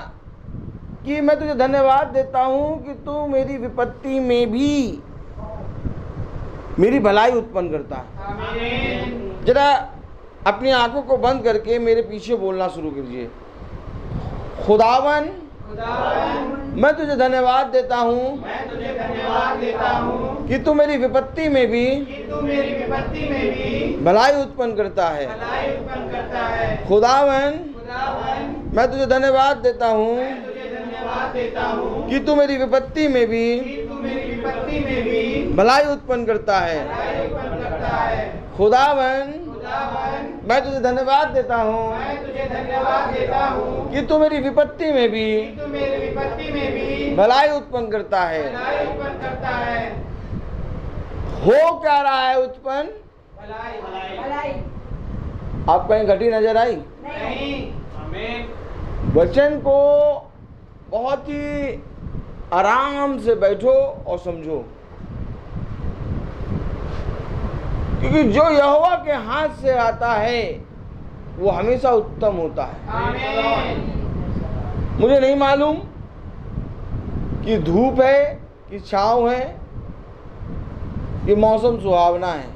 कि मैं तुझे धन्यवाद देता हूं कि तू मेरी विपत्ति में भी मेरी भलाई उत्पन्न करता है। जरा अपनी आंखों को बंद करके मेरे पीछे बोलना शुरू कीजिए। खुदावन, मैं तुझे धन्यवाद देता हूँ कि तू मेरी विपत्ति में भी भलाई उत्पन्न करता है। खुदावन, मैं तुझे धन्यवाद देता हूँ कि तू मेरी विपत्ति में भी भलाई उत्पन्न करता है। खुदावन, मैं तुझे धन्यवाद देता हूँ कि तू मेरी विपत्ति में भी भलाई उत्पन्न करता है। हो क्या रहा है उत्पन्न? आप कहीं घटी नजर आई? वचन को बहुत ही आराम से बैठो और समझो, क्योंकि जो यहोवा के हाथ से आता है वो हमेशा उत्तम होता है। मुझे नहीं मालूम कि धूप है कि छांव है कि मौसम सुहावना है।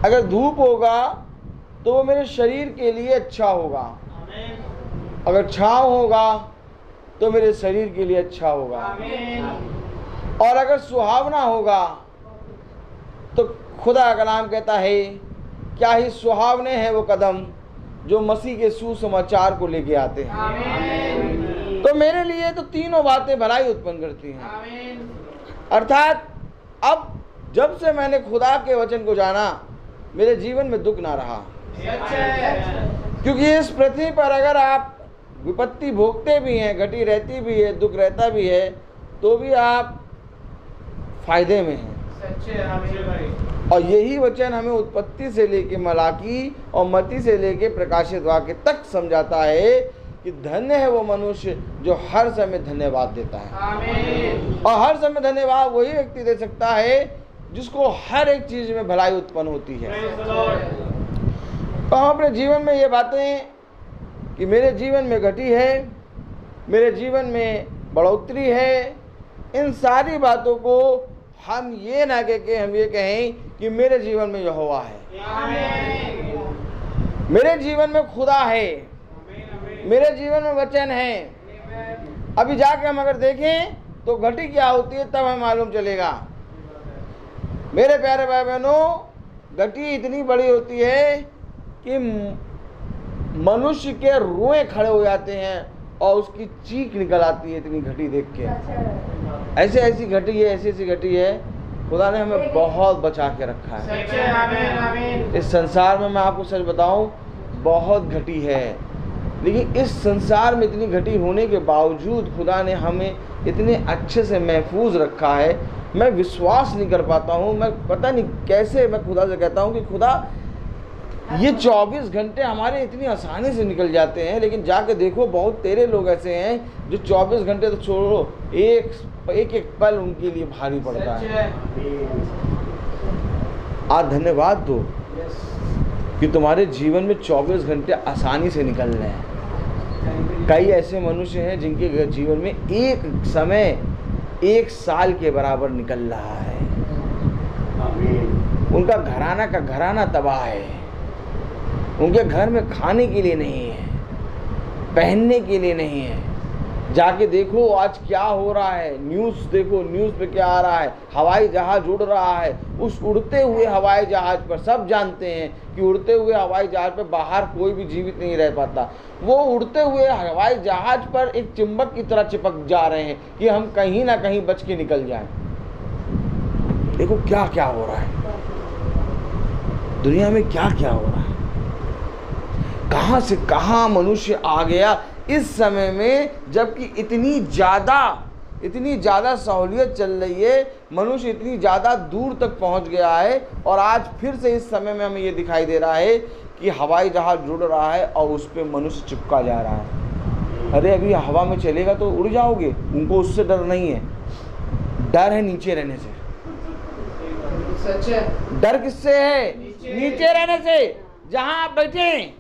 अगर धूप होगा तो वो मेरे शरीर के लिए अच्छा होगा, अगर छांव होगा तो मेरे शरीर के लिए अच्छा होगा, और अगर सुहावना होगा तो खुदा का नाम कहता है, क्या ही सुहावने हैं वो कदम जो मसीह के सुसमाचार को लेके आते हैं। तो मेरे लिए तो तीनों बातें भलाई उत्पन्न करती हैं। अर्थात अब जब से मैंने खुदा के वचन को जाना, मेरे जीवन में दुख ना रहा। क्योंकि इस पृथ्वी पर अगर आप विपत्ति भोगते भी हैं, घटी रहती भी है, दुख रहता भी है, तो भी आप फायदे में हैं। और यही वचन हमें उत्पत्ति से लेके मलाकी और मत्ती से लेके प्रकाशित वाक्य तक समझाता है कि धन्य है वो मनुष्य जो हर समय धन्यवाद देता है। और हर समय धन्यवाद वही व्यक्ति दे सकता है जिसको हर एक चीज में भलाई उत्पन्न होती है। तो हम अपने जीवन में ये बातें कि मेरे जीवन में घटी है, मेरे जीवन में बढ़ोतरी है, इन सारी बातों को हम ये ना कह के हम ये कहें कि मेरे जीवन में यहोवा है, मेरे जीवन में खुदा है, मेरे जीवन में वचन है। अभी जाके हम अगर देखें तो घटी क्या होती है तब हमें मालूम चलेगा। मेरे प्यारे भाई बहनों, घटी इतनी बड़ी होती है कि मनुष्य के रोए खड़े हो जाते हैं और उसकी चीख निकल आती है इतनी घटी देख के। ऐसी ऐसी घटी है, ऐसी ऐसी घटी है, खुदा ने हमें बहुत बचा के रखा है। इस संसार में मैं आपको सच बताऊं बहुत घटी है, लेकिन इस संसार में इतनी घटी होने के बावजूद खुदा ने हमें इतने अच्छे से महफूज रखा है। मैं विश्वास नहीं कर पाता हूँ, मैं पता नहीं कैसे मैं खुदा से कहता हूँ कि खुदा ये 24 घंटे हमारे इतनी आसानी से निकल जाते हैं, लेकिन जाके देखो बहुत तेरे लोग ऐसे हैं जो 24 घंटे तो छोड़ो, एक एक पल उनके लिए भारी पड़ता है। आज धन्यवाद दो कि तुम्हारे जीवन में 24 घंटे आसानी से निकल रहे हैं। कई ऐसे मनुष्य हैं जिनके जीवन में एक समय 1 साल के बराबर निकल रहा है। उनका घराना तबाह है, उनके घर में खाने के लिए नहीं है, पहनने के लिए नहीं है। जाके देखो आज क्या हो रहा है, न्यूज़ देखो, न्यूज़ पे क्या आ रहा है। हवाई जहाज उड़ रहा है, उस उड़ते हुए हवाई जहाज पर सब जानते हैं कि उड़ते हुए हवाई जहाज पर बाहर कोई भी जीवित नहीं रह पाता। वो उड़ते हुए हवाई जहाज पर एक चुंबक की तरह चिपक जा रहे हैं कि हम कहीं ना कहीं बच के निकल जाएं। देखो क्या क्या हो रहा है दुनिया में, क्या क्या हो रहा है, कहां से कहां मनुष्य आ गया इस समय में, जबकि इतनी ज़्यादा सहूलियत चल रही है, मनुष्य इतनी ज़्यादा दूर तक पहुंच गया है। और आज फिर से इस समय में हमें ये दिखाई दे रहा है कि हवाई जहाज जुड़ रहा है और उस पर मनुष्य चिपका जा रहा है। अरे अभी हवा में चलेगा तो उड़ जाओगे, उनको उससे डर नहीं है, डर है नीचे रहने से। डर किससे है? नीचे रहने से। जहां आप बैठे हैं,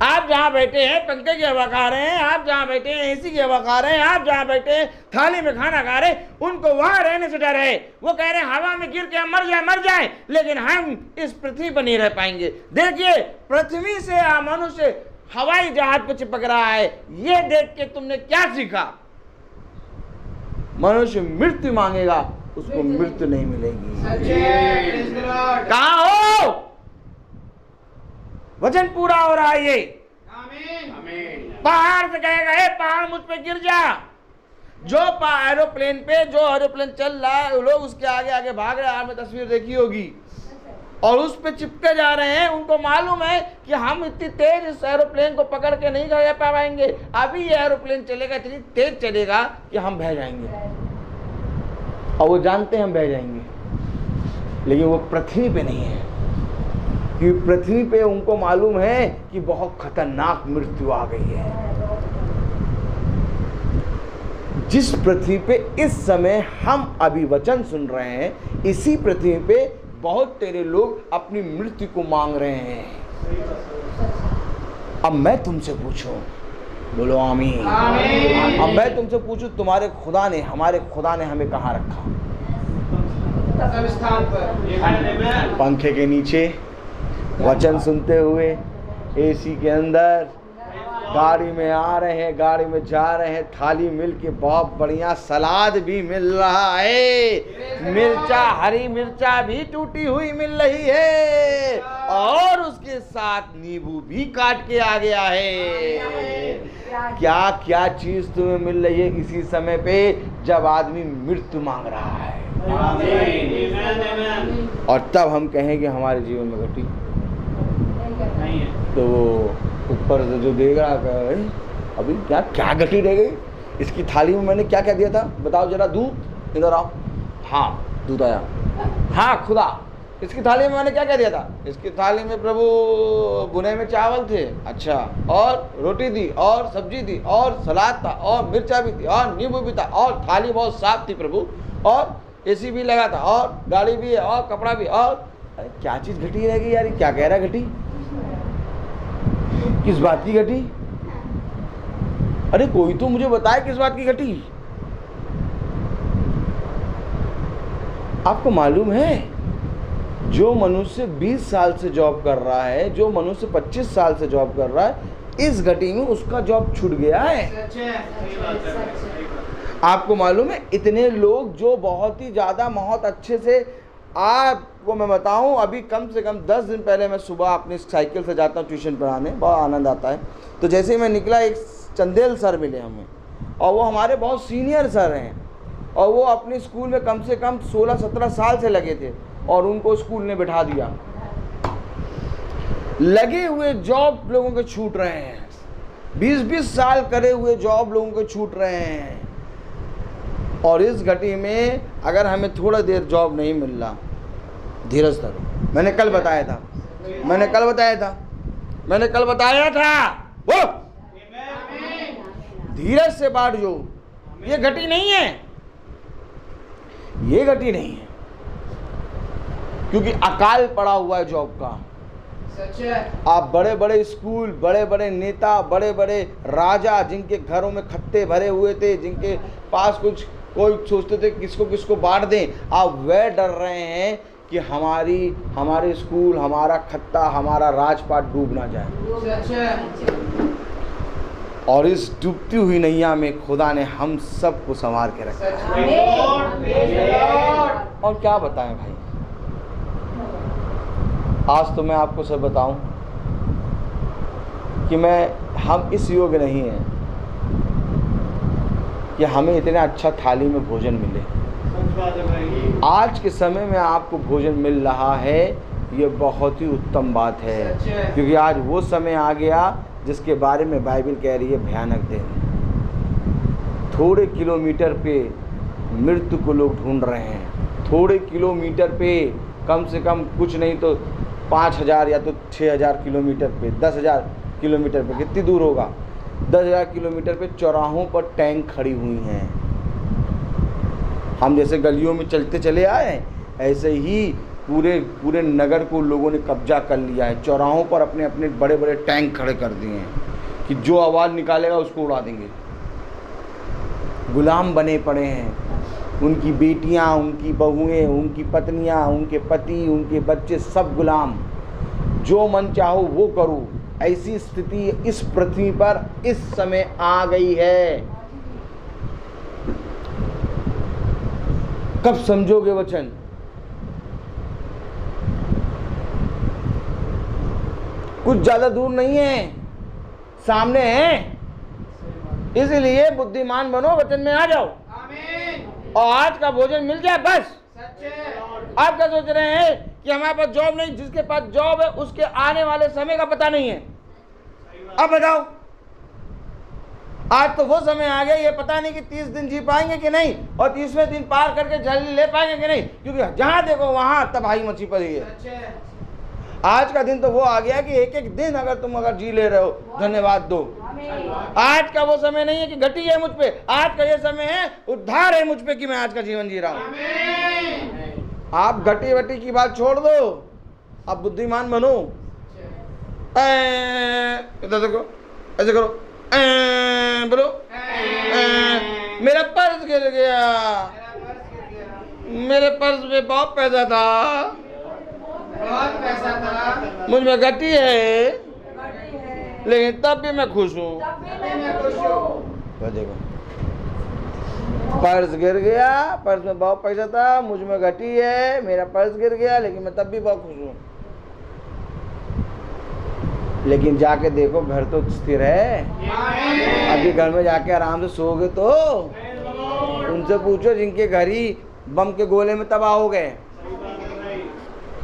आप जहाँ बैठे हैं पंखे की हवा खा रहे हैं, आप जहाँ बैठे हैं एसी की हवा खा रहे हैं, आप जहाँ बैठे हैं थाली में खाना खा रहे हैं, उनको वहाँ रहने से डर है। वो कह रहे हैं हवा में गिर के हम मर जाए, लेकिन हम इस पृथ्वी पर नहीं रह पाएंगे। देखिए पृथ्वी से मनुष्य हवाई जहाज पर चिपक रहा है। ये देख के तुमने क्या सीखा? मनुष्य मृत्यु मांगेगा, उसको मृत्यु नहीं मिलेगी। कहाँ हो? वचन पूरा हो रहा है। ये पहाड़ से कहेगा हे पहाड़ मुझ पे गिर जा। जो एरोप्लेन चल रहा है, लोग उसके आगे आगे भाग रहे हैं। आपने तस्वीर देखी होगी, और उस पे चिपके जा रहे हैं। उनको मालूम है कि हम इतनी तेज इस एरोप्लेन को पकड़ के नहीं जा पाएंगे। अभी ये एरोप्लेन चलेगा, इतनी तेज चलेगा कि हम बह जाएंगे, और वो जानते हैं हम बह जाएंगे, लेकिन वो पृथ्वी पे नहीं है। कि पृथ्वी पे उनको मालूम है कि बहुत खतरनाक मृत्यु आ गई है। जिस पृथ्वी पे इस समय हम अभी वचन सुन रहे हैं, इसी पृथ्वी पे बहुत तेरे लोग अपनी मृत्यु को मांग रहे हैं। अब मैं तुमसे पूछूं, बोलो आमीन। अब मैं तुमसे पूछूं, तुम्हारे खुदा ने, हमारे खुदा ने हमें कहाँ रखा? पंखे के नीचे, वचन सुनते हुए, एसी के अंदर, गाड़ी में आ रहे हैं, गाड़ी में जा रहे हैं, थाली मिल के बहुत बढ़िया सलाद भी मिल रहा है, मिर्चा, हरी मिर्चा भी टूटी हुई मिल रही है, और उसके साथ नींबू भी काट के आ गया है। क्या क्या चीज तुम्हें मिल रही है इसी समय पे जब आदमी मृत्यु मांग रहा है। और तब हम कहेंगे हमारे जीवन में घटी, तो ऊपर से जो देगा अभी क्या क्या घटी रह गई, इसकी थाली में मैंने क्या क्या दिया था बताओ जरा? दूध, इधर आओ। हाँ दूध आया। हाँ खुदा, इसकी थाली में मैंने क्या क्या दिया था? इसकी थाली में प्रभु भुने में चावल थे, अच्छा, और रोटी दी, और सब्जी दी, और सलाद था, और मिर्चा भी थी, और नींबू भी था, और थाली बहुत साफ थी प्रभु, और एसी भी लगा था, और गाड़ी भी है, और कपड़ा भी। और अरे क्या चीज़ घटी रहेगी यार? क्या कह रहा है घटी? किस बात की घटी? अरे कोई तो मुझे बताए किस बात की घटी? आपको मालूम है जो मनुष्य 20 साल से जॉब कर रहा है, जो मनुष्य 25 साल से जॉब कर रहा है, इस घटी में उसका जॉब छूट गया है। आपको मालूम है इतने लोग जो बहुत ही ज़्यादा बहुत अच्छे से, आपको मैं बताऊं, अभी कम से कम 10 दिन पहले मैं सुबह अपनी साइकिल से जाता हूं ट्यूशन पढ़ाने, बहुत आनंद आता है। तो जैसे ही मैं निकला एक चंदेल सर मिले हमें, और वो हमारे बहुत सीनियर सर हैं, और वो अपने स्कूल में कम से कम 16-17 साल से लगे थे, और उनको स्कूल ने बिठा दिया। लगे हुए जॉब लोगों के छूट रहे हैं, 20-20 साल करे हुए जॉब लोगों के छूट रहे हैं। और इस घटी में अगर हमें थोड़ा देर जॉब नहीं मिल रहा, धीरज धरो। मैंने कल बताया था वो धीरज से बांट जो, ये घटी नहीं है, ये घटी नहीं है, क्योंकि अकाल पड़ा हुआ है जॉब का। आप बड़े बड़े स्कूल, बड़े बड़े नेता, बड़े बड़े राजा, जिनके घरों में खत्ते भरे हुए थे, जिनके पास कुछ, कोई सोचते थे किसको किसको बांट दें, आप वह डर रहे हैं कि हमारे स्कूल, हमारा खत्ता, हमारा राजपाट डूब ना जाए। और इस डूबती हुई नैया में खुदा ने हम सबको संवार के रखा है। और क्या बताएं भाई, आज तो मैं आपको सब बताऊं कि हम इस योग्य नहीं हैं कि हमें इतना अच्छा थाली में भोजन मिले। आज के समय में आपको भोजन मिल रहा है, ये बहुत ही उत्तम बात है, क्योंकि आज वो समय आ गया जिसके बारे में बाइबल कह रही है भयानक दिन। थोड़े किलोमीटर पे मृत्यु को लोग ढूंढ रहे हैं, थोड़े किलोमीटर पे, कम से कम कुछ नहीं तो 5000 या तो 6000 किलोमीटर पे, 10,000 किलोमीटर पे, कितनी दूर होगा, 10,000 किलोमीटर पे चौराहों पर टैंक खड़ी हुई हैं। हम जैसे गलियों में चलते चले आए, ऐसे ही पूरे नगर को लोगों ने कब्जा कर लिया है। चौराहों पर अपने अपने बड़े बड़े टैंक खड़े कर दिए हैं कि जो आवाज़ निकालेगा उसको उड़ा देंगे। गुलाम बने पड़े हैं, उनकी बेटियां, उनकी बहुएं, उनकी पत्नियां, उनके पति, उनके बच्चे, सब गुलाम। जो मन चाहो वो करो, ऐसी स्थिति इस पृथ्वी पर इस समय आ गई है। कब समझोगे वचन? कुछ ज्यादा दूर नहीं है, सामने है। इसलिए बुद्धिमान बनो, वचन में आ जाओ और आज का भोजन मिल जाए बस। आप क्या सोच रहे हैं कि हमारे पास जॉब नहीं? जिसके पास जॉब है उसके आने वाले समय का पता नहीं है। अब बताओ, आज तो वो समय आ गया, ये पता नहीं कि 30 दिन जी पाएंगे कि नहीं, और 30वें दिन पार करके झल्ली ले पाएंगे कि नहीं, क्योंकि जहां देखो वहां तबाही मची पड़ी है। आज का दिन तो वो आ गया कि एक एक दिन अगर जी ले रहे हो, धन्यवाद दो। आज का वो समय नहीं है कि घटी है मुझ पे, आज का ये समय है उद्धार है मुझ पे कि मैं आज का जीवन जी रहा हूं। आप घटी वटी की बात छोड़ दो, आप बुद्धिमान बनो। इधर देखो, ऐसे करो, बोलो, मेरा पर्स गिर गया, मेरे पर्स में बहुत पैसा था, मुझ में घटी है, लेकिन तब भी मैं खुश हूँ। देखो, पर्स गिर गया, पर्स में बहुत पैसा था, मुझ में घटी है, मेरा पर्स गिर गया, लेकिन मैं तब भी बहुत खुश हूँ। लेकिन जाके देखो, घर तो स्थिर है। अभी घर में जाके आराम से सोओगे तो उनसे पूछो जिनके घर ही बम के गोले में तबाह हो गए,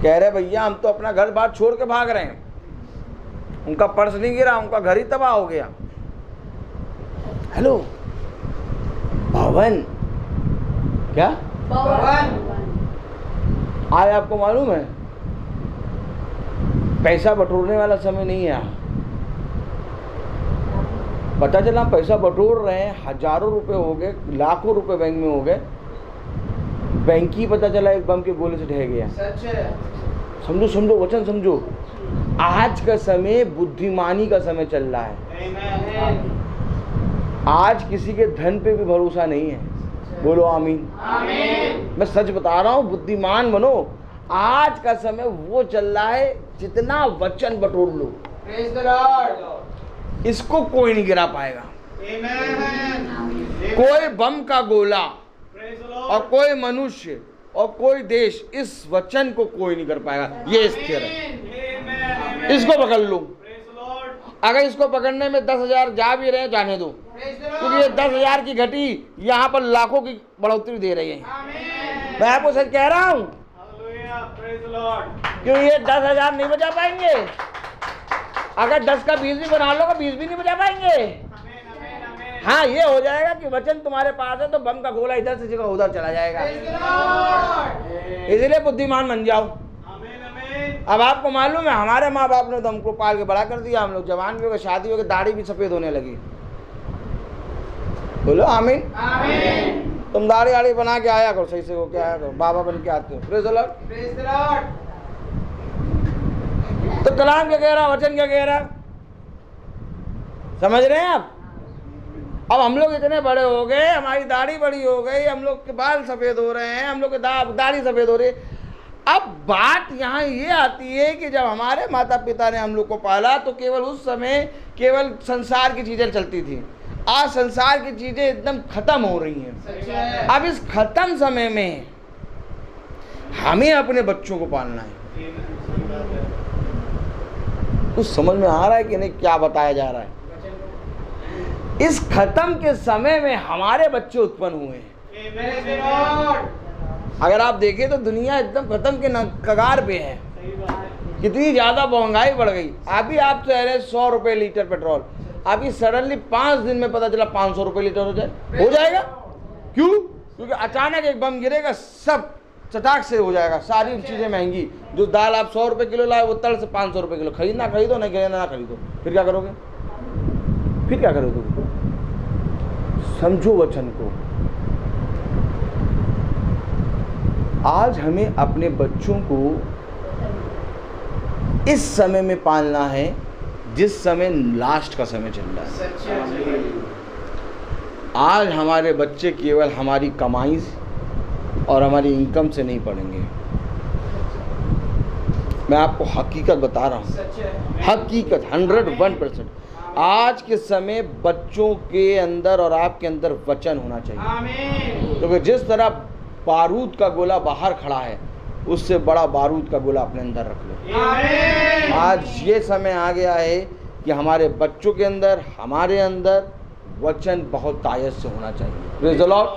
कह रहे भैया हम तो अपना घर बार छोड़ के भाग रहे हैं, उनका पर्स नहीं गिरा, उनका घर ही तबाह हो गया। हेलो, भवन, क्या आज आपको मालूम है पैसा बटोरने वाला समय नहीं है। पता चला हम पैसा बटोर रहे हैं, हजारों रुपए हो गए, लाखों रुपए बैंक में हो गए, बैंक ही पता चला एक बम के गोले से ढह गया। समझो समझो वचन समझो। आज का समय बुद्धिमानी का समय चल रहा है। आज किसी के धन पे भी भरोसा नहीं है। बोलो आमीन। मैं सच बता रहा हूँ, बुद्धिमान बनो। आज का समय वो चल रहा है, जितना वचन बटोर लो इसको कोई नहीं गिरा पाएगा। कोई बम का गोला और कोई मनुष्य और कोई देश इस वचन को कोई नहीं कर पाएगा। ये स्थिर है, इसको पकड़ लो। अगर इसको पकड़ने में 10,000 जा भी रहे जाने दो, क्योंकि ये 10,000 की घटी यहाँ पर लाखों की बढ़ोतरी दे रही है। मैं आपको सच कह रहा हूँ, क्योंकि ये 10,000 नहीं बचा पाएंगे। अगर 10 का 20 भी बना लो, 20 भी नहीं बचा पाएंगे। हाँ, ये हो जाएगा कि वचन तुम्हारे पास है तो बम का गोला इधर से जगह उधर चला जाएगा। इसलिए बुद्धिमान बन जाओ। अब आपको मालूम है, हमारे माँ बाप ने तो हमको पाल के बड़ा कर दिया। हम लोग जवान भी हो गए, शादी हो गई, दाढ़ी भी सफेद होने लगी। बोलो आमीन। तुम दाढ़ी आड़ी बना के आया करो, सही से हो के आया करो, बाबा बन के आते हो। Praise the Lord. तो कलाम क्या कह रहा, वचन क्या कह रहा, समझ रहे हैं आप? अब हम लोग इतने बड़े हो गए, हमारी दाढ़ी बड़ी हो गई, हम लोग के बाल सफेद हो रहे हैं, हम लोग के दाढ़ी सफेद हो रही है। अब बात यहाँ ये आती है कि जब हमारे माता पिता ने हम लोग को पाला तो केवल उस समय केवल संसार की चीजें चलती थी। आज संसार की चीजें एकदम खत्म हो रही हैं। अब इस खत्म समय में हमें अपने बच्चों को पालना है। कुछ समझ में आ रहा है कि नहीं क्या बताया जा रहा है? इस खत्म के समय में हमारे बच्चे उत्पन्न हुए हैं। अगर आप देखें तो दुनिया एकदम खत्म के कगार पे है। कितनी ज्यादा महंगाई बढ़ गई। अभी आप कह रहे 100 रुपए लीटर पेट्रोल, अभी सडनली 5 दिन में पता चला 500 रुपए लीटर हो जाएगा। क्यों? क्योंकि अचानक एक बम गिरेगा, सब चटाक से हो जाएगा। सारी चीजें महंगी। जो दाल आप 100 रुपए किलो लाए वो तल से 500 रुपए किलो। खरीदना खरीदो, नहीं खरीदना ना खरीदो। फिर क्या करोगे? फिर क्या करोगे? समझो वचन को। आज हमें अपने बच्चों को इस समय में पालना है जिस समय लास्ट का समय चल रहा है। आज हमारे बच्चे केवल हमारी कमाई और हमारी इनकम से नहीं पढ़ेंगे। मैं आपको हकीकत बता रहा हूँ, हकीकत 101%। आज के समय बच्चों के अंदर और आपके अंदर वचन होना चाहिए। क्योंकि जिस तरह बारूद का गोला बाहर खड़ा है, उससे बड़ा बारूद का गोला अपने अंदर रख लो। आज ये समय आ गया है कि हमारे बच्चों के अंदर, हमारे अंदर वचन बहुत तायत से होना चाहिए। Praise the Lord.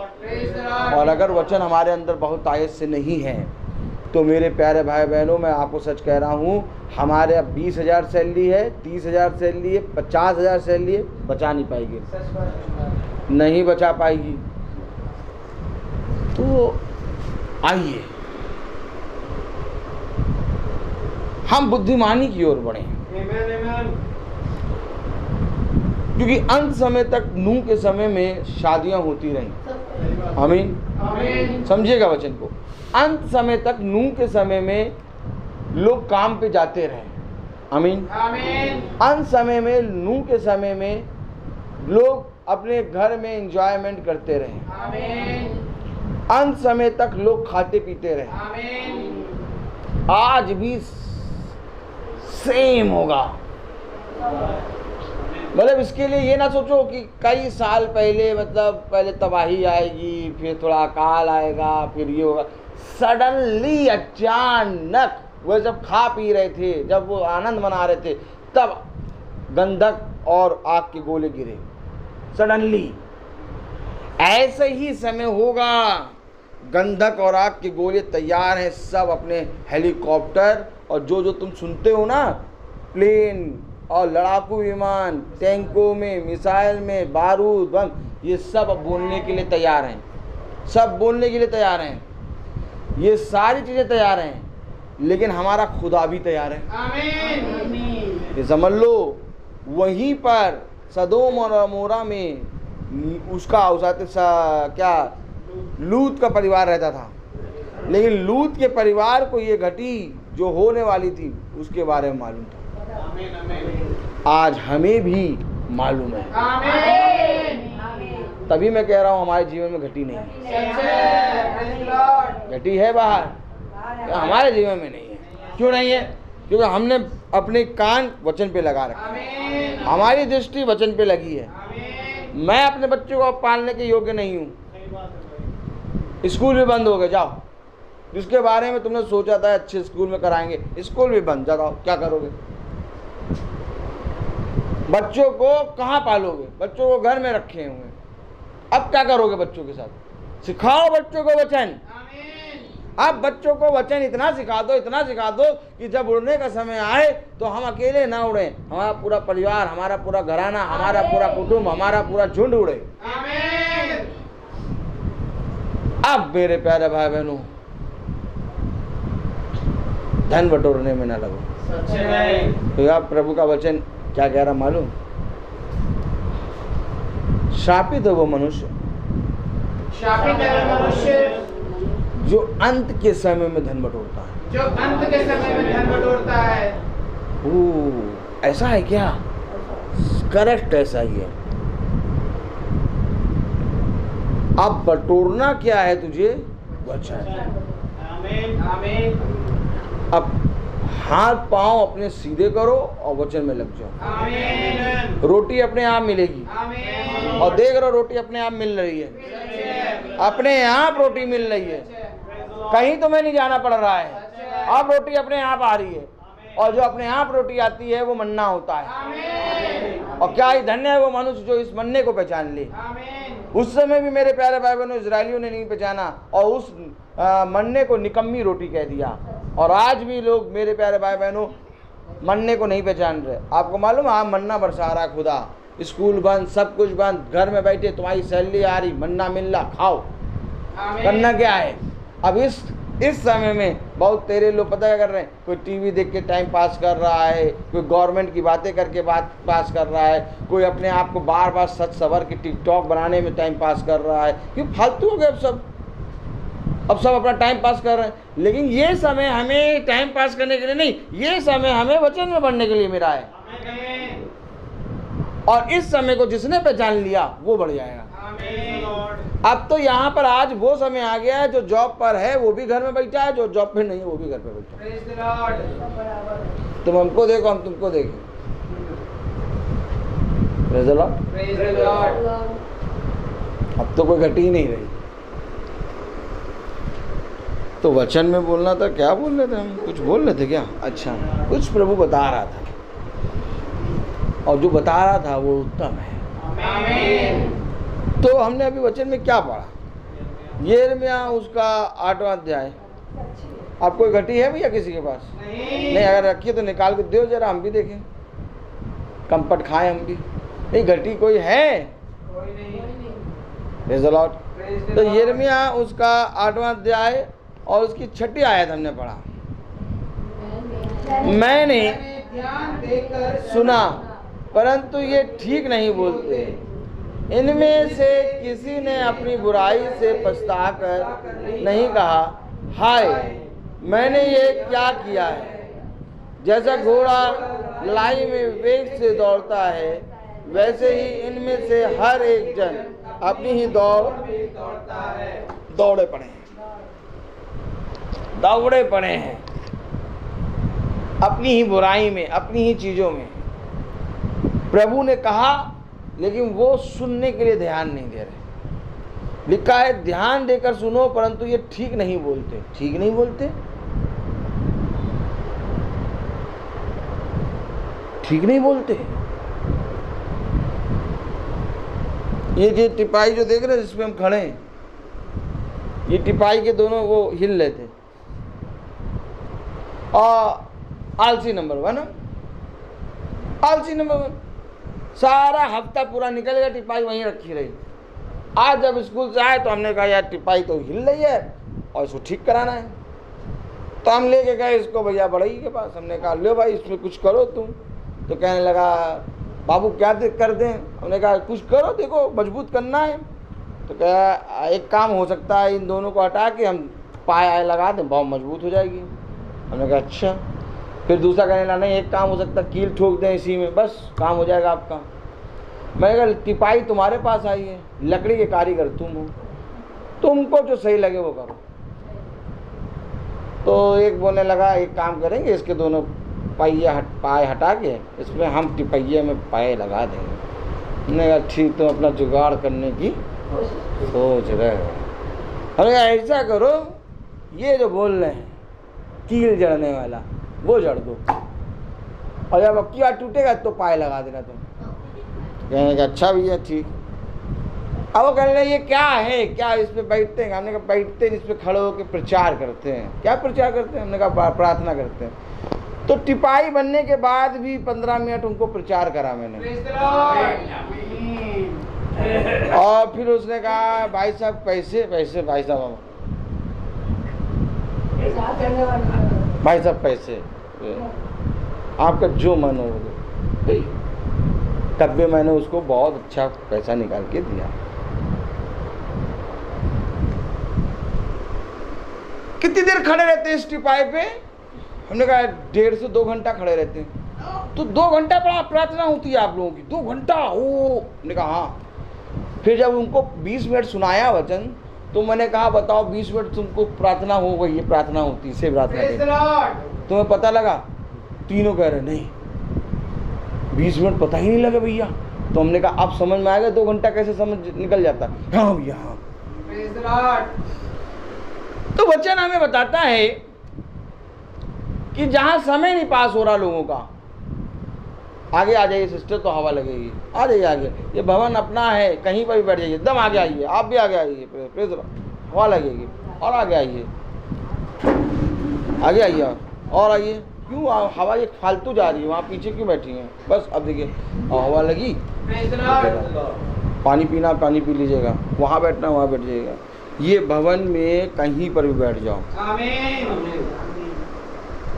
और अगर वचन हमारे अंदर बहुत तायत से नहीं है तो मेरे प्यारे भाई बहनों, मैं आपको सच कह रहा हूँ, हमारे अब 20,000 सैलरी है, 30,000 सैलरी है, 50,000 सैलरी है, बचा नहीं पाएगी, नहीं बचा पाएगी। तो आइए हम बुद्धिमानी की ओर बढ़ें, क्योंकि अंत समय तक, नूह के समय में शादियां होती रहीं। आमीन। समझिएगा वचन को। अंत समय तक, नूह के समय में लोग काम पे जाते रहे। आमीन। अंत समय में, नूह के समय में लोग अपने घर में एंजॉयमेंट करते रहे। अंत समय तक लोग खाते पीते रहे। आज भी सेम होगा। मतलब इसके लिए ये ना सोचो कि कई साल पहले, मतलब पहले तबाही आएगी, फिर थोड़ा अकाल आएगा, फिर ये होगा। सडनली, अचानक, वो जब खा पी रहे थे, जब वो आनंद मना रहे थे, तब गंधक और आग के गोले गिरे। सडनली ऐसे ही समय होगा। गंधक और आग के गोले तैयार हैं, सब अपने हेलीकॉप्टर और जो तुम सुनते हो ना, प्लेन, और लड़ाकू विमान, टैंकों में, मिसाइल में, बारूद, बम, ये सब अब बोलने के लिए तैयार हैं, सब बोलने के लिए तैयार हैं, ये सारी चीज़ें तैयार हैं, लेकिन हमारा खुदा भी तैयार है। आमीन। ये समझ लो, वहीं पर सदोम और अमोरा में उसका क्या लूत का परिवार रहता था, लेकिन लूत के परिवार को ये घटी जो होने वाली थी उसके बारे में मालूम था। आज हमें भी मालूम है। तभी मैं कह रहा हूँ हमारे जीवन में घटी नहीं है, घटी है बाहर, हमारे जीवन में नहीं है। क्यों नहीं है? क्योंकि हमने अपने कान वचन पे लगा रखे, हमारी दृष्टि वचन पे लगी है। मैं अपने बच्चों को पालने के योग्य नहीं हूँ। स्कूल भी बंद हो गए, जाओ जिसके बारे में तुमने सोचा था अच्छे स्कूल में कराएंगे, स्कूल भी बंद, जाओ क्या करोगे? बच्चों को कहाँ पालोगे? बच्चों को घर में रखे हुए, अब क्या करोगे बच्चों के साथ? सिखाओ बच्चों को वचन। अब बच्चों को वचन इतना सिखा दो कि जब उड़ने का समय आए तो हम अकेले ना उड़े, हमारा पूरा परिवार, हमारा पूरा घराना, हमारा पूरा कुटुंब, हमारा पूरा झुंड उड़े। अब मेरे प्यारे भाई बहनों, धन बटोरने में ना लगो। तो आप प्रभु का वचन क्या कह रहा मालूम? शापित है वो मनुष्य, शापित है वो मनुष्य जो अंत के समय में धन बटोरता है, जो अंत के समय में धन बटोरता है। ऐसा है क्या? करेक्ट, ऐसा ही है। अब बटोरना क्या है तुझे? वचन। आमीन। अब हाथ पांव अपने सीधे करो और वचन में लग जाओ। आमीन। रोटी अपने आप मिलेगी। आमीन। और देख रहो रोटी अपने आप मिल रही है, अपने आप रोटी मिल रही है, कहीं तुम्हें नहीं जाना पड़ रहा है। अब रोटी अपने आप आ रही है, और जो अपने आप रोटी आती है वो मन्ना होता है। और क्या ही धन्य है वो मनुष्य जो इस मन्ने को पहचान ले। उस समय भी मेरे प्यारे भाई बहनों इजरायलियों ने नहीं पहचाना और उस मन्ने को निकम्मी रोटी कह दिया। और आज भी लोग मेरे प्यारे भाई बहनों मन्ने को नहीं पहचान रहे। आपको मालूम है मन्ना बरसा रहा खुदा, स्कूल बंद, सब कुछ बंद, घर में बैठे तुम्हारी सैलरी आ रही, मन्ना मिल रहा, खाओ। करना क्या है? अब इस समय में बहुत तेरे लोग पता क्या कर रहे हैं? कोई टीवी देख के टाइम पास कर रहा है, कोई गवर्नमेंट की बातें करके बात पास कर रहा है, कोई अपने आप को बार बार सच सवर के टिकटॉक बनाने में टाइम पास कर रहा है। क्यों? फालतू हो गए अब सब अपना टाइम पास कर रहे हैं। लेकिन ये समय हमें टाइम पास करने के लिए नहीं, ये समय हमें वचन में बढ़ने के लिए मिला है। और इस समय को जिसने पहचान लिया वो बढ़ जाएगा। अब तो यहाँ पर आज वो समय आ गया है, जो जॉब पर है वो भी घर में बैठा है, जो जॉब पे नहीं है वो भी घर पे बैठा है। तुम हमको देखो, हम तुमको देखें। Praise the Lord. अब तो कोई घटी ही नहीं रही। तो वचन में बोलना था, क्या बोल रहे थे हम? कुछ बोल रहे थे क्या? अच्छा, कुछ प्रभु बता रहा था, और जो बता रहा था वो उत्तम है। आमीन। तो हमने अभी वचन में क्या पढ़ा? यिर्मयाह उसका 8वां अध्याय। आप कोई घटी है भैया किसी के पास? नहीं, अगर रखिए तो निकाल के दो जरा, हम भी देखें, कंपट खाएं हम भी। नहीं, घटी कोई है? Praise the Lord. तो यिर्मयाह उसका 8वां अध्याय और उसकी 6ठी आयत हमने पढ़ा। मैंने सुना परंतु ये ठीक नहीं बोलते, इनमें से किसी ने अपनी बुराई से पछताकर नहीं कहा, हाय मैंने ये क्या किया है। जैसा घोड़ा लड़ाई में वेग से दौड़ता है, वैसे ही इनमें से हर एक जन अपनी ही दौड़े पड़े हैं अपनी ही बुराई में, अपनी ही चीज़ों में। प्रभु ने कहा, लेकिन वो सुनने के लिए ध्यान नहीं दे रहे। लिखा है ध्यान देकर सुनो परंतु ये ठीक नहीं बोलते। ठीक नहीं बोलते, ठीक नहीं बोलते। ये टिपाई जो देख रहे हैं जिसपे हम खड़े हैं, ये टिपाई के दोनों वो हिल रहे थे। और आलसी नंबर 1, आलसी नंबर 1। सारा हफ्ता पूरा निकल गया, टिपाई वहीं रखी रही। आज जब स्कूल से आए तो हमने कहा यार टिपाई तो हिल रही है और इसको ठीक कराना है। तो हम लेके गए इसको भैया बड़ई के पास। हमने कहा लो भाई इसमें कुछ करो तुम। तो कहने लगा बाबू क्या कर दें। हमने कहा कुछ करो, देखो मजबूत करना है। तो कहा एक काम हो सकता है, इन दोनों को हटा के हम पाए लगा दें, बहुत मजबूत हो जाएगी। हमने कहा अच्छा। फिर दूसरा कहने लगा नहीं एक काम हो सकता है, कील ठोक दें इसी में, बस काम हो जाएगा आपका। मैंने कहा टिपाई तुम्हारे पास आई है, लकड़ी के कारीगर तुम हो, तुमको जो सही लगे वो करो। तो एक बोलने लगा एक काम करेंगे, इसके दोनों पाए हटा के इसमें हम टिपैये में पाए लगा देंगे। मैंने कहा ठीक, तो अपना जुगाड़ करने की सोच रहे हो। हमने कहा ऐसा करो, ये जो बोल रहे हैं कील जड़ने वाला वो जड़ दो, और जब अब की बार टूटेगा तो पाए लगा देना तुम। कहने का अच्छा भैया ठीक। अब वो कहने लगे ये क्या है, क्या इस पर बैठते हैं। हमने कहा बैठते हैं, इस पर खड़े होकर प्रचार करते हैं। क्या प्रचार करते हैं? हमने कहा प्रार्थना करते हैं। तो टिपाई बनने के बाद भी 15 मिनट उनको प्रचार करा मैंने। और फिर उसने कहा भाई साहब पैसे पैसे, भाई साहब पैसे आपका जो मन हो। तब भी मैंने उसको बहुत अच्छा पैसा निकाल के दिया। कितनी देर खड़े रहते हैं इस टिपाई पे? हमने कहा 1.5 से 2 घंटा खड़े रहते हैं। तो 2 घंटा प्रार्थना होती है आप लोगों की? 2 घंटा? ओ, हमने कहा हाँ। फिर जब उनको 20 मिनट सुनाया वचन, तो मैंने कहा बताओ 20 मिनट तुमको प्रार्थना हो गई है? प्रार्थना होती है, प्रार्थना तुम्हें पता लगा? तीनों कह रहे नहीं 20 मिनट पता ही नहीं लगा भैया। तो हमने कहा अब समझ में आएगा 2 घंटा कैसे समझ निकल जाता। हाँ भैया हाँ। तो वचन हमें बताता है कि जहां समय नहीं पास हो रहा लोगों का, आगे आ जाइए सिस्टर, तो हवा लगेगी। आ जाइए आगे, ये भवन अपना है, कहीं पर भी बैठ जाइए, एकदम आगे आइए, आप भी आगे आइए, हवा लगेगी। और आगे आइए, आगे आइए और आइए। क्यों हवा ये फालतू जा रही है, वहाँ पीछे क्यों बैठी हैं? बस अब देखिए हवा लगी, पानी पीना पानी पी लीजिएगा, वहाँ बैठना वहाँ बैठ जाइएगा। ये भवन में कहीं पर भी बैठ जाओ,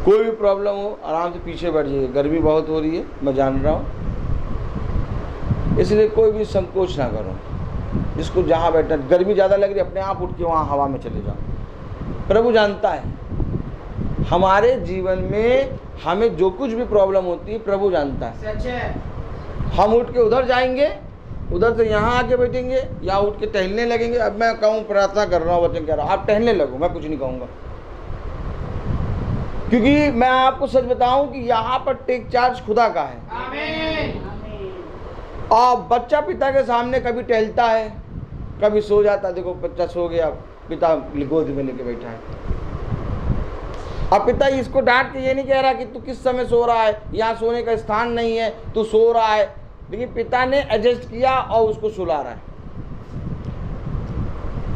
कोई भी प्रॉब्लम हो आराम से पीछे बैठ जाइए। गर्मी बहुत हो रही है मैं जान रहा हूँ, इसलिए कोई भी संकोच ना करो। जिसको जहाँ बैठना, गर्मी ज़्यादा लग रही है अपने आप उठ के वहाँ हवा में चले जाओ। प्रभु जानता है हमारे जीवन में हमें जो कुछ भी प्रॉब्लम होती है, प्रभु जानता है। हम उठ के उधर जाएंगे, उधर से यहाँ आके बैठेंगे, या उठ के टहलने लगेंगे। अब मैं कहूँ प्रार्थना कर रहा हूँ, वचन कह रहा हूँ, आप टहलने लगो, मैं कुछ नहीं कहूँगा। क्योंकि मैं आपको सच बताऊं कि यहाँ पर टेक चार्ज खुदा का है। और बच्चा पिता के सामने कभी टहलता है, कभी सो जाता है। देखो बच्चा सो गया, पिता गोद में लेके बैठा है। अब पिता इसको डांट के ये नहीं कह रहा कि तू किस समय सो रहा है, यहाँ सोने का स्थान नहीं है, तू सो रहा है। लेकिन पिता ने एडजस्ट किया और उसको सुला रहा है।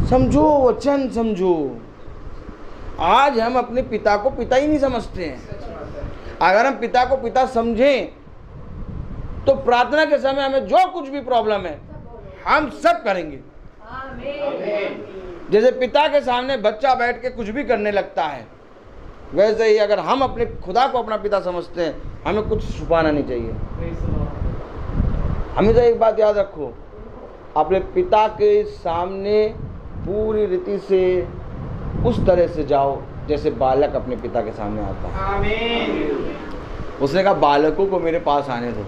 समझो वचन, समझो। आज हम अपने पिता को पिता ही नहीं समझते हैं। अगर हम पिता को पिता समझें तो प्रार्थना के समय हमें जो कुछ भी प्रॉब्लम है हम सब करेंगे। जैसे पिता के सामने बच्चा बैठ के कुछ भी करने लगता है, वैसे ही अगर हम अपने खुदा को अपना पिता समझते हैं, हमें कुछ छुपाना नहीं चाहिए। हमेशा एक बात याद रखो, अपने पिता के सामने पूरी रीति से उस तरह से जाओ जैसे बालक अपने पिता के सामने आता है। उसने कहा बालकों को मेरे पास आने दो।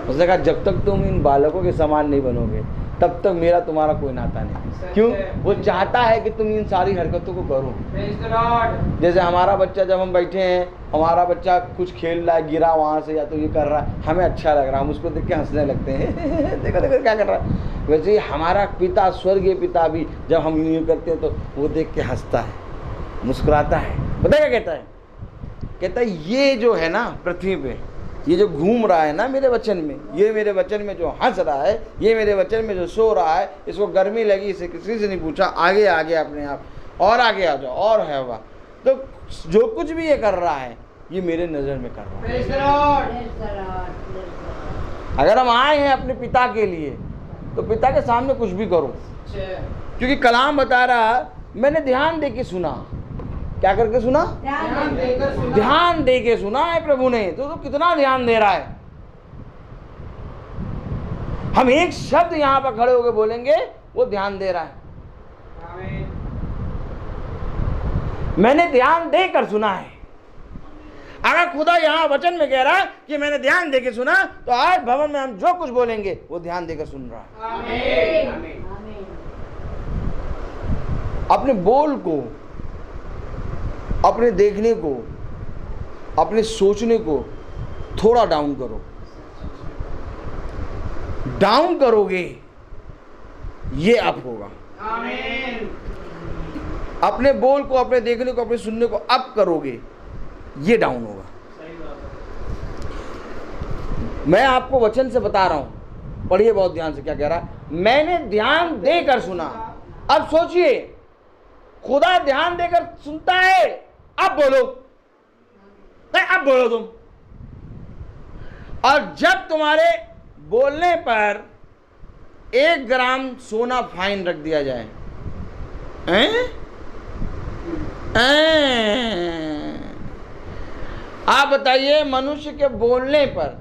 उसने कहा जब तक तुम इन बालकों के समान नहीं बनोगे तब तक मेरा तुम्हारा कोई नाता नहीं। क्यों? वो चाहता है कि तुम इन सारी हरकतों को करो। जैसे हमारा बच्चा, जब हम बैठे हैं, हमारा बच्चा कुछ खेल रहा है, गिरा वहाँ से, या तो ये कर रहा है, हमें अच्छा लग रहा है, हम उसको देख के हंसने लगते हैं। देखो देखो क्या कर रहा है। वैसे ही हमारा पिता, स्वर्गीय पिता भी जब हम यूँ करते हैं तो वो देख के हंसता है, मुस्कुराता है। पता क्या कहता है? कहता है ये जो है ना पृथ्वी पे, ये जो घूम रहा है ना मेरे वचन में, ये मेरे वचन में जो हंस रहा है, ये मेरे वचन में जो सो रहा है, इसको गर्मी लगी, इसे किसी से नहीं पूछा, आगे आगे अपने आप और आगे आ जाओ और है वह। तो जो कुछ भी ये कर रहा है ये मेरे नज़र में कर रहा हूँ। अगर हम आए हैं अपने पिता के लिए तो पिता के सामने कुछ भी करो, क्योंकि कलाम बता रहा मैंने ध्यान दे के सुना। क्या करके सुना? ध्यान दे के सुना है प्रभु ने। तो कितना ध्यान दे रहा है। हम एक शब्द यहां पर खड़े होकर बोलेंगे, वो ध्यान दे रहा है। मैंने ध्यान देकर सुना है। अगर खुदा यहां वचन में कह रहा है कि मैंने ध्यान देकर सुना, तो आज भवन में हम जो कुछ बोलेंगे वो ध्यान देकर सुन रहा है। अपने बोल को, अपने देखने को, अपने सोचने को थोड़ा डाउन करो। डाउन करोगे ये अप होगा। अपने बोल को, अपने देखने को, अपने सुनने को अप करोगे ये डाउन होगा। मैं आपको वचन से बता रहा हूं, पढ़िए बहुत ध्यान से क्या कह रहा है। मैंने ध्यान देकर सुना। अब सोचिए, खुदा ध्यान देकर सुनता है। अब बोलो, नहीं अब बोलो तुम। और जब तुम्हारे बोलने पर 1 ग्राम सोना फाइन रख दिया जाए, आप बताइए, मनुष्य के बोलने पर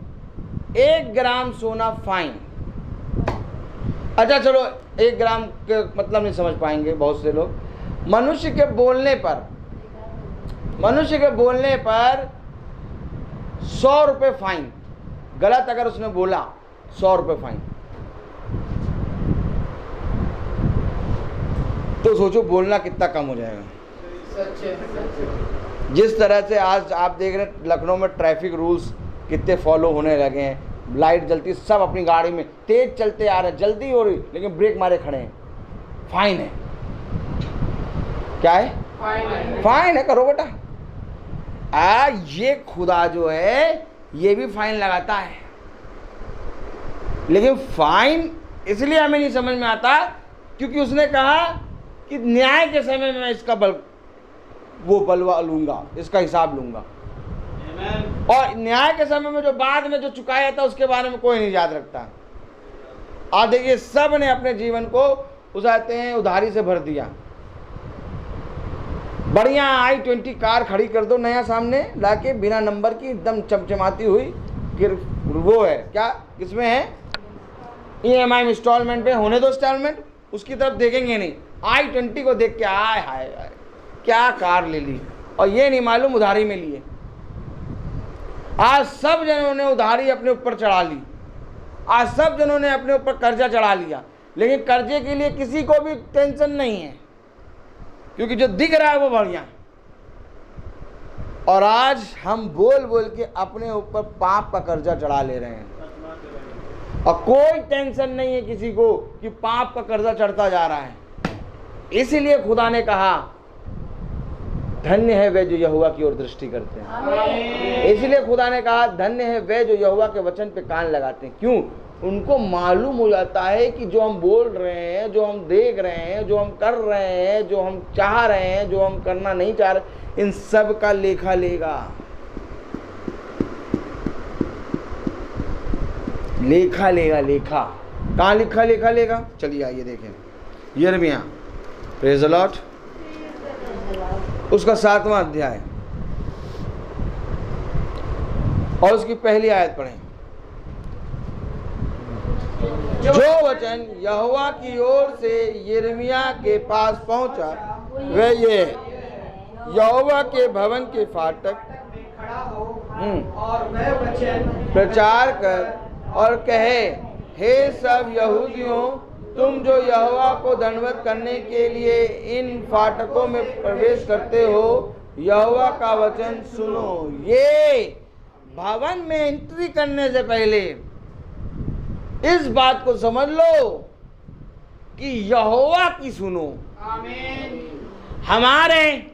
1 ग्राम सोना फाइन। अच्छा चलो, 1 ग्राम के मतलब नहीं समझ पाएंगे बहुत से लोग। मनुष्य के बोलने पर 100 रुपये फाइन। गलत अगर उसने बोला 100 रुपये फाइन। तो सोचो बोलना कितना कम हो जाएगा। जिस तरह से आज आप देख रहे हैं लखनऊ में ट्रैफिक रूल्स कितने फॉलो होने लगे हैं। लाइट जलती, सब अपनी गाड़ी में तेज चलते आ रहे हैं, जल्दी हो रही लेकिन ब्रेक मारे खड़े हैं। फाइन है। क्या है? फाइन है। करो बेटा। ये खुदा जो है ये भी फाइन लगाता है, लेकिन फाइन इसलिए हमें नहीं समझ में आता क्योंकि उसने कहा कि न्याय के समय में मैं इसका बलवा लूंगा, इसका हिसाब लूंगा। और न्याय के समय में जो बाद में जो चुकाया था उसके बारे में कोई नहीं याद रखता। आप देखिए, सब ने अपने जीवन को उजाते हैं उधारी से भर दिया। बढ़िया i20 कार खड़ी कर दो नया सामने लाके, बिना नंबर की, एकदम चमचमाती हुई, फिर वो है क्या, किसमें है, EMI में इंस्टॉलमेंट पे होने दो इंस्टॉलमेंट, उसकी तरफ देखेंगे नहीं। i20 को देख के आय हाय क्या कार ले ली, और ये नहीं मालूम उधारी में लिए। आज सब जनों ने उधारी अपने ऊपर चढ़ा ली। आज सब जनों ने अपने ऊपर कर्जा चढ़ा लिया, लेकिन कर्जे के लिए किसी को भी टेंशन नहीं है, क्योंकि जो दिख रहा है वो बढ़िया। और आज हम बोल बोल के अपने ऊपर पाप का कर्जा चढ़ा ले रहे हैं, और कोई टेंशन नहीं है किसी को कि पाप का कर्जा चढ़ता जा रहा है। इसीलिए खुदा ने कहा धन्य है वे जो यहोवा की ओर दृष्टि करते हैं। इसलिए खुदा ने कहा धन्य है वे जो यहोवा के वचन पे कान लगाते हैं। क्यों? उनको मालूम हो जाता है कि जो हम बोल रहे हैं, जो हम देख रहे हैं, जो हम कर रहे हैं, जो हम चाह रहे हैं, जो हम करना नहीं चाह रहे, इन सब का लेखा लेगा। लेखा लेगा। लेखा कहाँ लिखा? लेखा लेगा। चलिए आइए देखें यिर्मयाह, प्रेज़ द लॉर्ड, उसका 7वां अध्याय और उसकी पहली आयत पढ़ें। जो वचन यहोवा की ओर से यिर्मयाह के पास पहुंचा वह ये है, यहोवा के भवन के फाटक और वह वचन प्रचार कर और कहे, हे सब यहूदियों, तुम जो यहोवा को दंडवत करने के लिए इन फाटकों में प्रवेश करते हो, यहोवा का वचन सुनो। ये भवन में एंट्री करने से पहले इस बात को समझ लो कि यहोवा की सुनो। आमीन। हमारे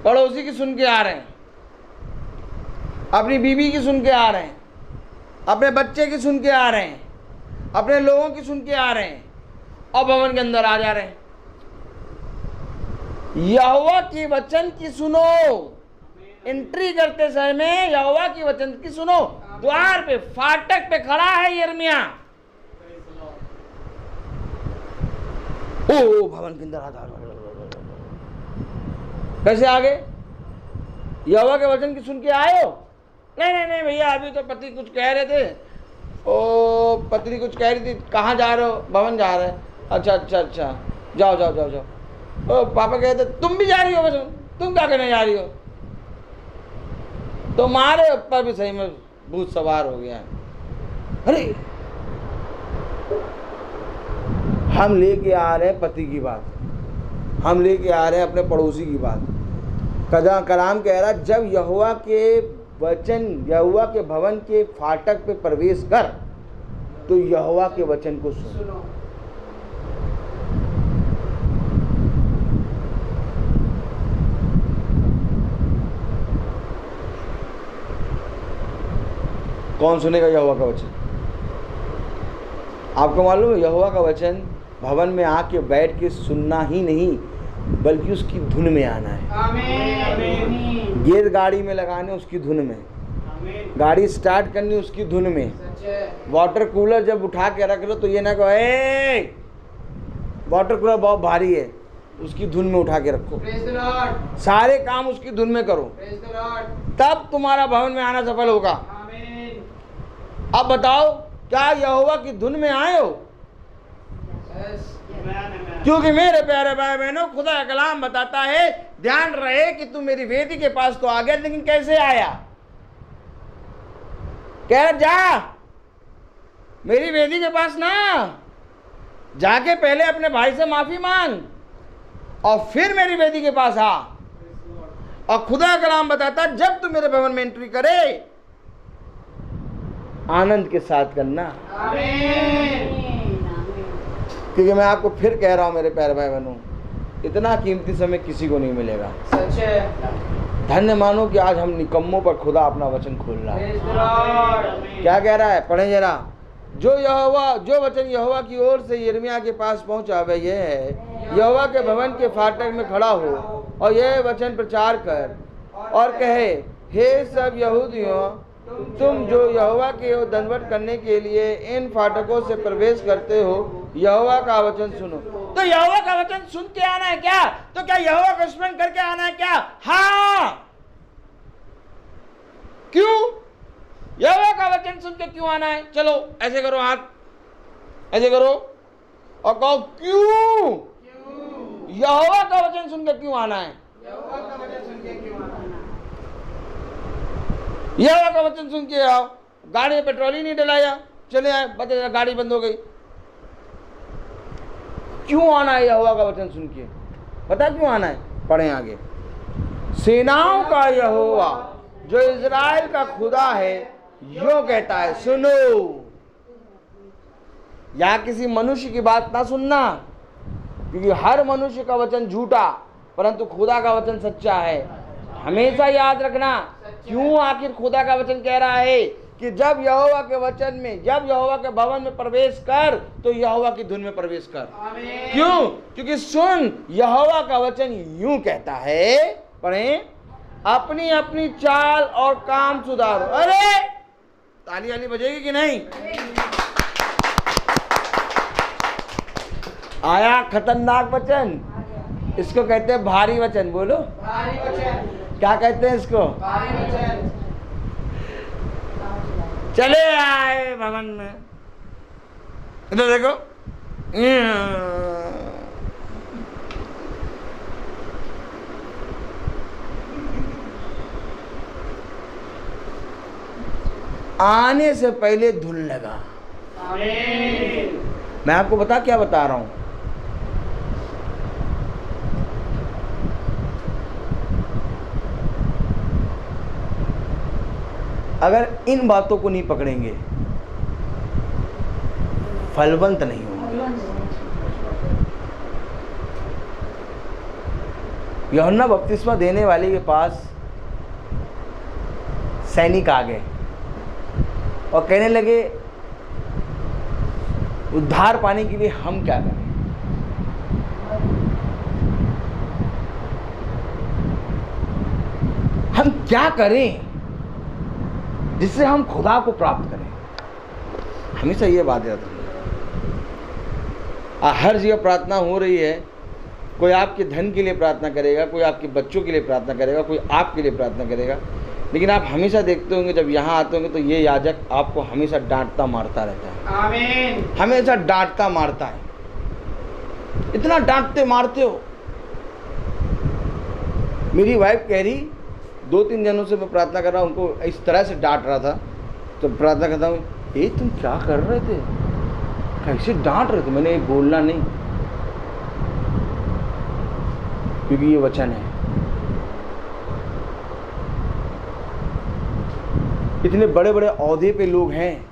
पड़ोसी की सुन के आ रहे हैं, अपनी बीवी की सुन के आ रहे हैं, अपने बच्चे की सुन के आ रहे हैं, अपने लोगों की सुन के आ रहे हैं, और भवन के अंदर आ जा रहे हैं। यहोवा की वचन की सुनो। एंट्री करते समय यहोवा की वचन की सुनो। द्वार पे, फाटक पे खड़ा है यिर्मयाह। ओ भवन के अंदर आधा कैसे आ गए? यहोवा के वचन की सुन के आए हो? नहीं भैया, अभी तो पति कुछ कह रहे थे। ओ पत्नी कुछ कह रही थी। कहाँ जा रहे हो? भवन जा रहे हैं। अच्छा, जाओ। ओ पापा कहते तुम भी जा रही हो? बस तुम क्या करने जा रही हो? तुम्हारे ऊपर भी सही में भूत सवार हो गया है। अरे हम लेके आ रहे हैं पति की बात, हम लेके आ रहे हैं अपने पड़ोसी की बात। कलाम कह रहा जब यहोवा के वचन, यहोवा के भवन के फाटक पे प्रवेश कर तो यहोवा के वचन को सुनो। कौन सुनेगा यहोवा का वचन? आपको मालूम है यहोवा का वचन भवन में आके बैठ के सुनना ही नहीं बल्कि उसकी धुन में आना है। आमीन। गियर गाड़ी में लगाने उसकी धुन में, गाड़ी स्टार्ट करनी उसकी धुन में। वाटर कूलर जब उठा के रख लो तो ये ना कहो ए वाटर कूलर बहुत भारी है, उसकी धुन में उठा के रखो। सारे काम उसकी धुन में करो, तब तुम्हारा भवन में आना सफल होगा। अब बताओ क्या यहोवा की धुन में आए हो? क्योंकि मेरे प्यारे भाई बहनों, खुदा का कलाम बताता है ध्यान रहे कि तू मेरी वेदी के पास तो आ गया, लेकिन कैसे आया? कह जा मेरी वेदी के पास ना जाके पहले अपने भाई से माफी मांग और फिर मेरी वेदी के पास आ। और खुदा का कलाम बताता जब तू मेरे भवन में एंट्री करे आनंद के साथ करना। क्योंकि मैं आपको फिर कह रहा हूं मेरे प्यारे भाई बहनों, इतना कीमती समय किसी को नहीं मिलेगा। सच है। धन्य मानो कि आज हम निकम्मों पर खुदा अपना वचन खोल रहा है। क्या कह रहा है? पढ़े जरा। जो वचन यहोवा की ओर से यिर्मयाह के पास पहुंचा वह यह है, यहोवा के भवन के फाटक में खड़ा हो और यह वचन प्रचार कर और कहे, हे सब यहूदियों, तुम जो यहोवा के ओर दंडवत करने के लिए इन फाटकों से प्रवेश करते हो, यहोवा का वचन सुनो। तो यहोवा का वचन सुन के आना है क्या? तो क्या यहोवा का स्मरण करके आना है क्या? हाँ। क्यों? यहोवा का वचन सुन के क्यों आना है? चलो ऐसे करो, हाथ ऐसे करो और कहो क्यों? यहोवा का वचन सुन के क्यों आना है? यहोवा का वचन सुन के क्यों आना है? यहोवा का वचन सुन के आओ। गाड़ी में पेट्रोल ही नहीं डलाया, चले आए, बता गाड़ी बंद हो गई। क्यों आना है यहोवा का वचन सुन के? पता क्यों आना है? पढ़ें आगे। सेनाओं का यहोवा जो इज़राइल का खुदा है यो कहता है, सुनो। यहां किसी मनुष्य की बात ना सुनना, क्योंकि हर मनुष्य का वचन झूठा परंतु खुदा का वचन सच्चा है। हमेशा याद रखना। क्यों आखिर खुदा का वचन कह रहा है कि जब यहोवा के वचन में, जब यहोवा के भवन में प्रवेश कर तो यहोवा की धुन में प्रवेश कर। क्यों? क्योंकि सुन, यहोवा का वचन यूं कहता है, पढ़ें, अपनी अपनी चाल और काम सुधारो। अरे ताली वाली बजेगी कि नहीं? आया खतरनाक वचन, इसको कहते हैं भारी वचन। बोलो भारी वचन। क्या कहते हैं इसको? भारी वचन। चले आए भवन में, इधर देखो, आने से पहले धुन लगा। मैं आपको क्या बता रहा हूं? अगर इन बातों को नहीं पकड़ेंगे फलवंत नहीं होंगे। यूहन्ना बपतिस्मा देने वाले के पास सैनिक आ गए और कहने लगे, उद्धार पाने के लिए हम क्या करें? हम क्या करें जिससे हम खुदा को प्राप्त करें। हमेशा ये बात याद रखिए। हर जगह प्रार्थना हो रही है, कोई आपके धन के लिए प्रार्थना करेगा, कोई आपके बच्चों के लिए प्रार्थना करेगा, कोई आपके लिए प्रार्थना करेगा, लेकिन आप हमेशा देखते होंगे जब यहाँ आते होंगे तो ये याजक आपको हमेशा डांटता मारता रहता है। आमीन। हमेशा डांटता मारता है। इतना डांटते मारते हो। मेरी वाइफ कह रही 2-3 दिनों से मैं प्रार्थना कर रहा हूँ, उनको इस तरह से डांट रहा था, तो प्रार्थना करता हूँ, ये तुम क्या कर रहे थे, कैसे डांट रहे थे। मैंने बोलना नहीं, क्योंकि ये वचन है। इतने बड़े बड़े ओहदे पे लोग हैं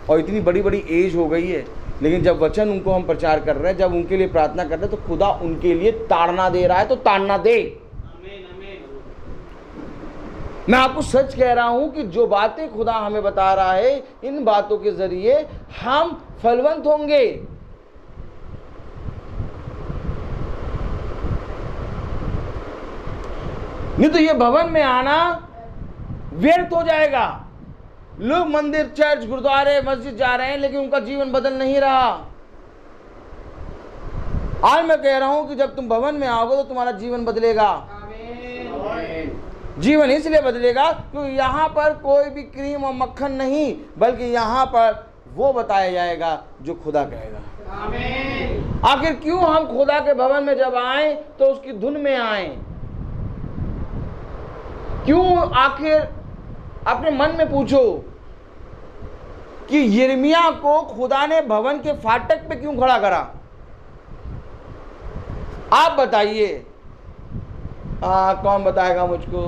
और इतनी बड़ी बड़ी एज हो गई है, लेकिन जब वचन उनको हम प्रचार कर रहे हैं, जब उनके लिए प्रार्थना कर रहे हैं, तो खुदा उनके लिए ताड़ना दे रहा है, तो ताड़ना दे। मैं आपको सच कह रहा हूं कि जो बातें खुदा हमें बता रहा है, इन बातों के जरिए हम फलवंत होंगे। नहीं तो ये भवन में आना व्यर्थ हो जाएगा। लोग मंदिर, चर्च, गुरुद्वारे, मस्जिद जा रहे हैं, लेकिन उनका जीवन बदल नहीं रहा। आज मैं कह रहा हूं कि जब तुम भवन में आओगे तो तुम्हारा जीवन बदलेगा। जीवन इसलिए बदलेगा क्योंकि यहाँ पर कोई भी क्रीम और मक्खन नहीं, बल्कि यहाँ पर वो बताया जाएगा जो खुदा कहेगा। आमीन। आखिर क्यों हम खुदा के भवन में जब आए तो उसकी धुन में आए? क्यों? आखिर अपने मन में पूछो कि यिर्मयाह को खुदा ने भवन के फाटक पे क्यों खड़ा करा? आप बताइए। कौन बताएगा मुझको?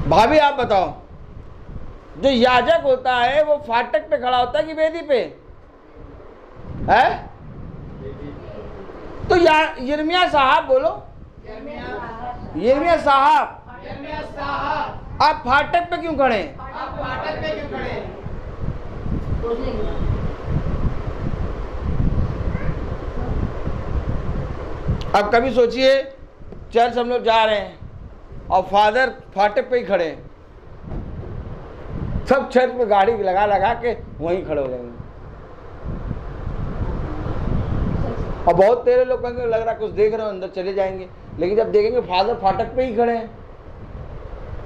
भाभी आप बताओ। जो याजक होता है वो फाटक पे खड़ा होता है कि वेदी पे है? तो यिर्मयाह साहब बोलो। यिर्मयाह साहब, यिर्मयाह साहब, आप फाटक पे क्यों खड़े? आप फाटक पे क्यों खड़े? अब कभी सोचिए, चर्च हम लोग जा रहे हैं और फादर फाटक पे ही खड़े हैं। सब चर्च में गाड़ी लगा लगा के वहीं खड़े हो जाएंगे। और बहुत तेरे लोग कहेंगे लग रहा कुछ देख रहे हो, अंदर चले जाएंगे। लेकिन जब देखेंगे फादर फाटक पे ही खड़े हैं,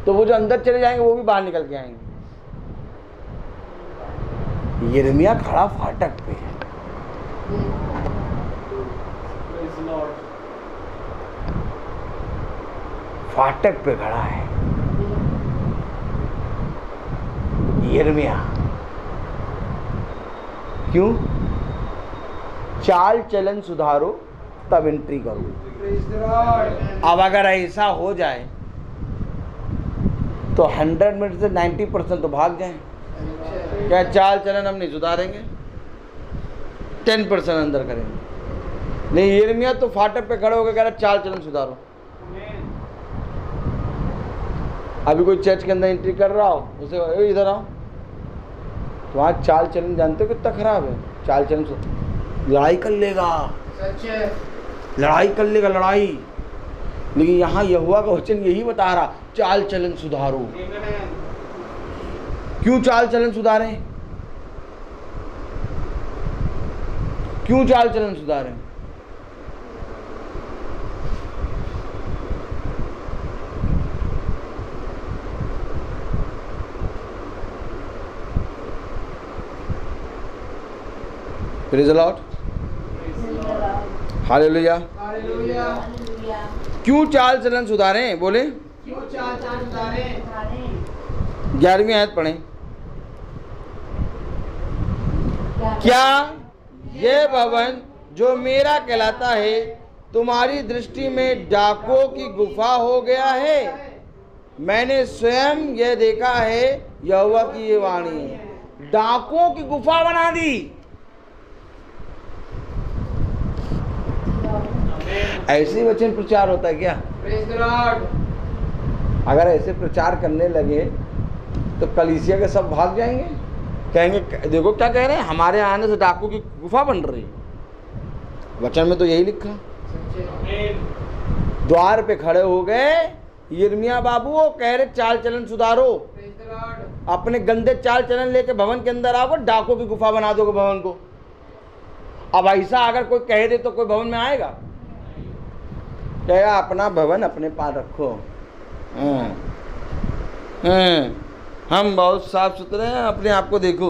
तो वो जो अंदर चले जाएंगे वो भी बाहर निकल के आएंगे। यिर्मयाह खड़ा फाटक पे है। फाटक पे खड़ा है यिर्मयाह। क्यों? चाल चलन सुधारो तब एंट्री करो। अब अगर ऐसा हो जाए तो 100 मिनट से 90% तो भाग जाएं। क्या चाल चलन हम नहीं सुधारेंगे, 10% अंदर करेंगे। नहीं, यिर्मयाह तो फाटक पे खड़े होकर कह रहा चाल चलन सुधारो। अभी कोई चर्च के अंदर एंट्री कर रहा हो, उसे इधर आओ, तो वहाँ चाल चलन जानते हो कितना खराब है। चाल चलन लड़ाई कर लेगा, लड़ाई कर लेगा, लड़ाई। लेकिन यहाँ यहोवा का वचन यही बता रहा, चाल चलन सुधारो। क्यों चाल चलन सुधारें? क्यों चाल चलन सुधारें? Praise the Lord, hallelujah. Hallelujah. क्यों चाल चलन सुधारें? बोले क्यों चाल चलन सुधारें? 11वीं आयत पढ़ें। क्या ये भवन जो मेरा कहलाता है तुम्हारी दृष्टि में डाकों की गुफा हो गया है? मैंने स्वयं यह देखा है, यहोवा की ये वाणी है। डाकों की गुफा बना दी। ऐसे वचन प्रचार होता है क्या? Praise the Lord. अगर ऐसे प्रचार करने लगे तो कलीसिया के सब भाग जाएंगे, कहेंगे देखो क्या कह रहे हैं, हमारे आने से डाकू की गुफा बन रही है। वचन में तो यही लिखा। द्वार पे खड़े हो गए, यिर्मयाह बाबू वो कह रहे चाल चलन सुधारो, अपने गंदे चाल चलन लेके भवन के अंदर आओगे, डाकों की गुफा बना दोगे भवन को। अब ऐसा अगर कोई कह दे तो कोई भवन में आएगा? क्या अपना भवन अपने पास रखो। हम बहुत साफ सुथरे हैं, अपने आप को देखो।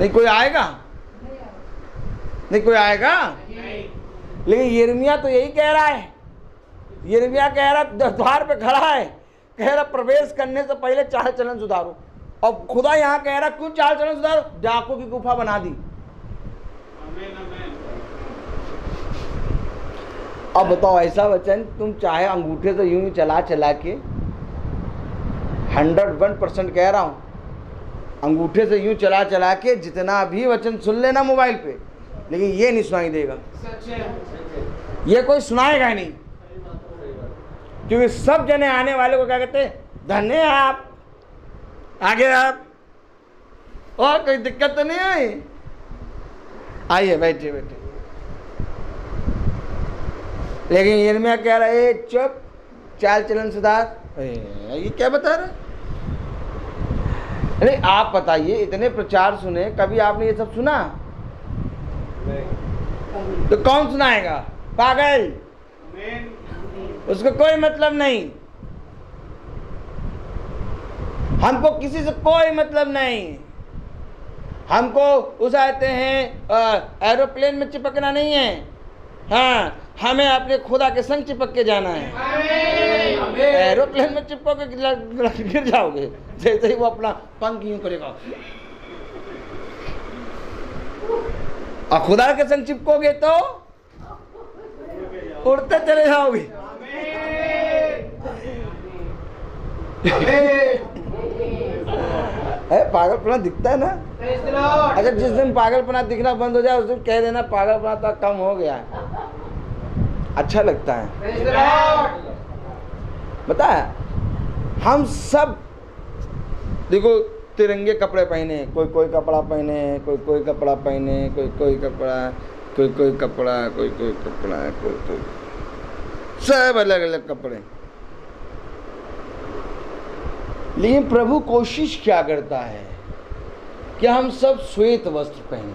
नहीं कोई आएगा? नहीं कोई आएगा? लेकिन यिर्मयाह तो यही कह रहा है। यिर्मयाह कह रहा द्वार पे खड़ा है, कह रहा प्रवेश करने से पहले चाल चलन सुधारो। और खुदा यहाँ कह रहा क्यों चाल चलन सुधारो? डाकों की गुफा बना दी। अब बताओ, ऐसा वचन तुम चाहे अंगूठे से यूं ही चला चला के 101% कह रहा हूं, अंगूठे से यूं चला चला के जितना भी वचन सुन लेना मोबाइल पे, लेकिन ये नहीं सुनाई देगा। ये कोई सुनाएगा ही नहीं, क्योंकि सब जने आने वाले को क्या कहते हैं? धन्य है आप, आगे आप, और कोई दिक्कत तो नहीं है, आइए बैठिए बैठिए। लेकिन यिर्मयाह कह रहा है चुप, चाल चलन सुधार। ये क्या बता रहा है? अरे आप बताइए, इतने प्रचार सुने, कभी आपने ये सब सुना? तो कौन सुनाएगा? पागल, उसको कोई मतलब नहीं। हमको किसी से कोई मतलब नहीं। हमको उस आते हैं एरोप्लेन में चिपकना नहीं है। हाँ, हमें अपने खुदा के संग चिपक के जाना है। एरोप्लेन में चिपको के गिर जाओगे, जैसे ही वो अपना पंख यूं करेगा। और खुदा के संग चिपकोगे तो उड़ते चले जाओगे। पागलपना दिखता है ना? अगर जिस दिन पागलपना दिखना बंद हो जाए उस दिन कह देना पागलपना तो कम हो गया है, अच्छा लगता है। बता, हम सब देखो तिरंगे कपड़े पहने, कोई कोई कपड़ा पहने, कोई कोई कपड़ा पहने, कोई कोई कपड़ा, कोई कोई कपड़ा, कोई कोई कपड़ा, कोई कोई, सब अलग अलग कपड़े। लेकिन प्रभु कोशिश क्या करता है कि हम सब श्वेत वस्त्र पहने।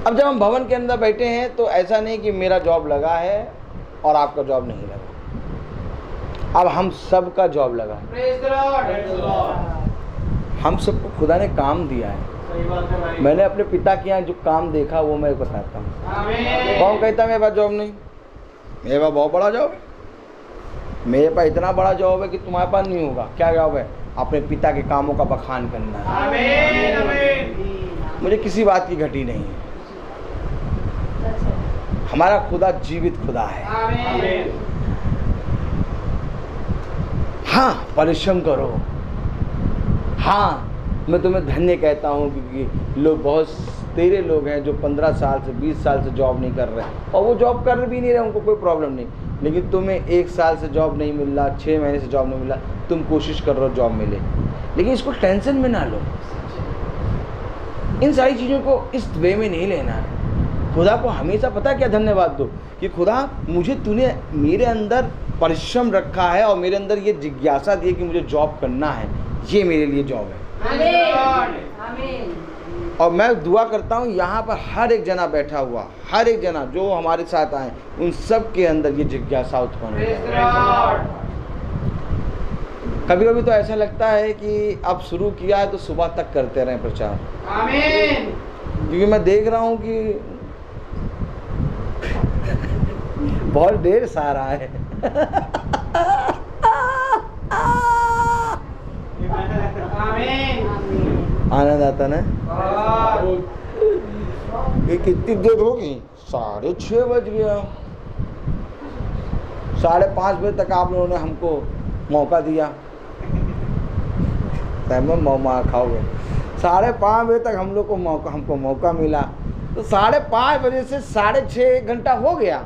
अब जब हम भवन के अंदर बैठे हैं तो ऐसा नहीं कि मेरा जॉब लगा है और आपका जॉब नहीं लगा। अब हम सब का जॉब लगा है। हम सबको खुदा ने काम दिया है। मैंने अपने पिता के यहाँ जो काम देखा वो मैं बताता हूँ। कौन कहता मेरे पास जॉब नहीं? मेरे पास बहुत बड़ा जॉब है। मेरे पास इतना बड़ा जॉब है कि तुम्हारे पास नहीं होगा। क्या जॉब है? अपने पिता के कामों का बखान करना है। मुझे किसी बात की घटी नहीं है। हमारा खुदा जीवित खुदा है। हाँ, परिश्रम करो। हाँ, मैं तुम्हें धन्य कहता हूँ क्योंकि लोग बहुत तेरे लोग हैं जो 15 साल से 20 साल से जॉब नहीं कर रहे और वो जॉब कर भी नहीं रहे, उनको कोई प्रॉब्लम नहीं। लेकिन तुम्हें 1 साल से जॉब नहीं मिल रहा, 6 महीने से जॉब नहीं मिल रहा, तुम कोशिश कर रहे हो जॉब मिले, लेकिन इसको टेंशन में ना लो। इन सारी चीज़ों को इस वे में नहीं लेना है। खुदा को हमेशा पता क्या धन्यवाद दो कि खुदा मुझे तूने मेरे अंदर परिश्रम रखा है और मेरे अंदर ये जिज्ञासा दी कि मुझे जॉब करना है, ये मेरे लिए जॉब है। आमीन। और मैं दुआ करता हूँ यहाँ पर हर एक जना बैठा हुआ, हर एक जना जो हमारे साथ आए, उन सब के अंदर ये जिज्ञासा उत्पन्न हो। कभी कभी तो ऐसा लगता है कि अब शुरू किया है तो सुबह तक करते रहें प्रचार। आमीन। क्योंकि मैं देख रहा हूँ कि बहुत ढेर सारा है। आनंद आता ना? ये कितनी देर होगी? 6:30 बज गया। 5:30 बजे तक आप लोगों ने हमको मौका दिया। मौका खाओगे। 5:30 बजे तक हम लोग को हमको मौका मिला, तो 5:30 बजे से 6:30 1 घंटा हो गया।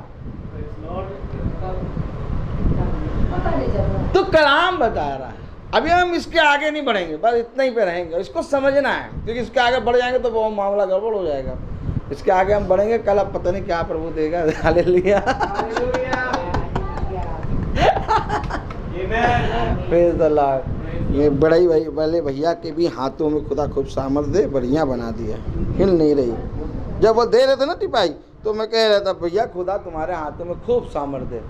तो कलाम बता रहा है, अभी हम इसके आगे नहीं बढ़ेंगे, बस इतना ही पे रहेंगे। इसको समझना है, क्योंकि इसके आगे बढ़ जाएंगे तो वो मामला गड़बड़ हो जाएगा। इसके आगे हम बढ़ेंगे, कल अब पता नहीं क्या प्रभु देगा। Hallelujah, praise the Lord. ये बड़े भाई वाले भैया के भी हाथों में खुदा खूब सामर्थ्य बढ़िया बना दिया, हिल नहीं रही। जब वो दे रहे थे ना टिपाई, तो मैं कह रहा था भैया खुदा तुम्हारे हाथों में खूब सामर्थ्य है।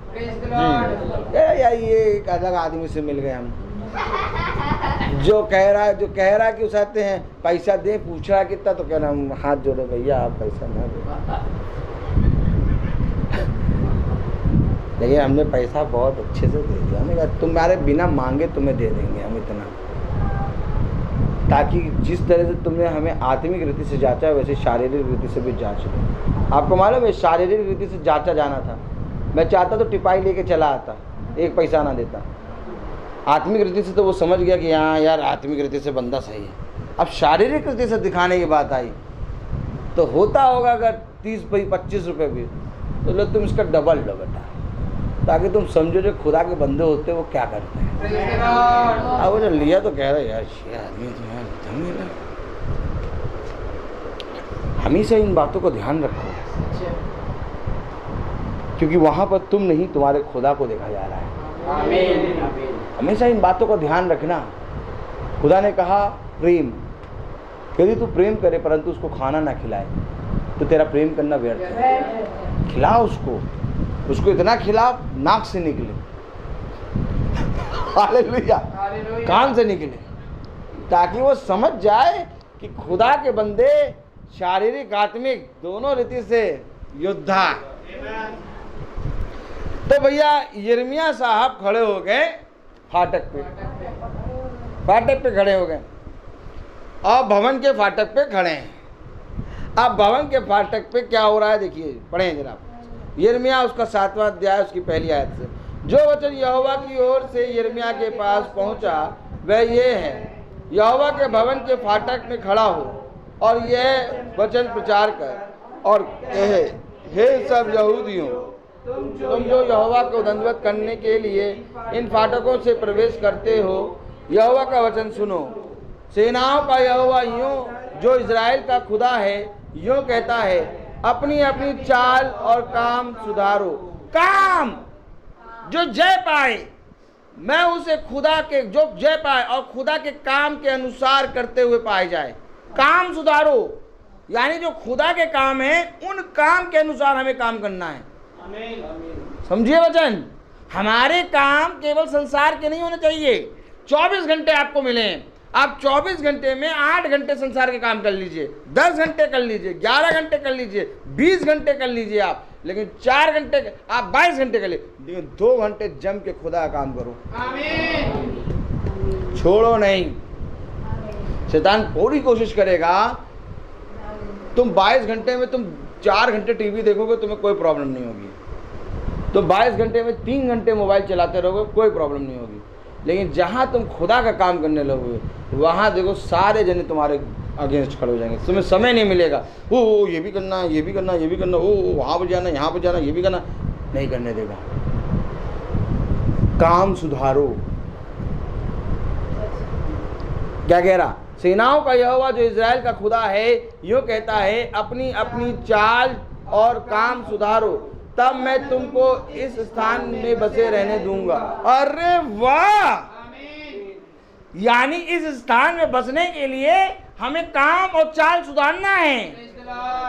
यार ये एक अलग आदमी से मिल गए हम, जो कह रहा है कि उसाते हैं पैसा दे, पूछ रहा कितना, तो कह रहा हम हाथ जोड़े भैया आप पैसा ना दे। लेकिन हमने पैसा बहुत अच्छे से दे दिया। हमने कहा तुम्हारे बिना मांगे तुम्हें दे देंगे हम इतना, ताकि जिस तरह से तुमने हमें आत्मिक रीति से जांचा है वैसे शारीरिक रीति से भी जांच लो। आपको मालूम है शारीरिक रीति से जांचा जाना था, मैं चाहता तो टिपाई लेके चला आता, एक पैसा ना देता। आत्मिक रीति से तो वो समझ गया कि हाँ यार आत्मिक रीति से बंदा सही है। अब शारीरिक रीति से दिखाने की बात आई तो होता होगा अगर 30-25 रुपये भी, तो लो तुम इसका डबल लो बेटा, ताकि तुम समझो जो खुदा के बंदे होते हैं वो क्या करते हैं। अब वो जो लिया तो कह रहे यार ये आदमी तो यार दम नहीं रहा। हमेशा इन बातों को ध्यान रखो, क्योंकि वहाँ पर तुम नहीं तुम्हारे खुदा को देखा जा रहा है। हमेशा इन बातों को ध्यान रखना। खुदा ने कहा प्रेम, यदि तू प्रेम करे परंतु उसको खाना ना खिलाए तो तेरा प्रेम करना व्यर्थ है। खिला उसको इतना खिला नाक से निकले, हालेलुया, कान से निकले, ताकि वो समझ जाए कि खुदा के बंदे शारीरिक आत्मिक दोनों रीति से योद्धा। तो भैया यिर्मयाह साहब खड़े हो गए फाटक पे खड़े हो गए और भवन के फाटक पे खड़े हैं। अब भवन के फाटक पे क्या हो रहा है देखिए, पढ़ें जरा यिर्मयाह उसका 7वां अध्याय उसकी पहली आयत से। जो वचन यहोवा की ओर से यिर्मयाह के पास पहुंचा वह ये है, यहोवा के भवन के फाटक में खड़ा हो और यह वचन प्रचार कर और कहे, हे सब यहूदियों, तुम जो यहोवा को दंडवत करने के लिए इन फाटकों से प्रवेश करते हो, यहोवा का वचन सुनो। सेनाओं का यहोवा यूं जो इज़राइल का खुदा है यूं कहता है, अपनी अपनी चाल और काम सुधारो। काम जो जय पाए, मैं उसे खुदा के जो जय पाए और खुदा के काम के अनुसार करते हुए पाए जाए। काम सुधारो, यानी जो खुदा के काम है उन काम के अनुसार हमें काम करना है। समझिए वचन, हमारे काम केवल संसार के नहीं होने चाहिए। 24 घंटे आपको मिले, आप 24 घंटे में 8 घंटे संसार के काम कर लीजिए, 10 घंटे कर लीजिए, 11 घंटे कर लीजिए, 20 घंटे कर लीजिए आप, लेकिन 4 घंटे आप 22 घंटे कर लीजिए, लेकिन 2 घंटे जम के खुदा का काम करो। आमीन। छोड़ो नहीं। शैतान पूरी कोशिश करेगा, तुम 22 घंटे में तुम 4 घंटे टीवी देखोगे तुम्हें कोई प्रॉब्लम नहीं होगी, तो 22 घंटे में 3 घंटे मोबाइल चलाते रहोगे कोई प्रॉब्लम नहीं होगी। लेकिन जहाँ तुम खुदा का काम करने लगोगे वहाँ देखो सारे जने तुम्हारे अगेंस्ट खड़े हो जाएंगे, तुम्हें समय नहीं मिलेगा। ओ ये भी करना, ये भी करना, ये भी करना, ओ वहाँ पर जाना, यहाँ पर जाना, ये भी करना, नहीं करने देगा। काम सुधारो। क्या कह रहा? सेनाओं का यहोवा जो इज़राइल का खुदा है यूँ कहता है, अपनी अपनी चाल और काम सुधारो, तब मैं तुमको इस स्थान में बसे रहने दूंगा। अरे वाह! यानी इस स्थान में बसने के लिए हमें काम और चाल सुधारना है।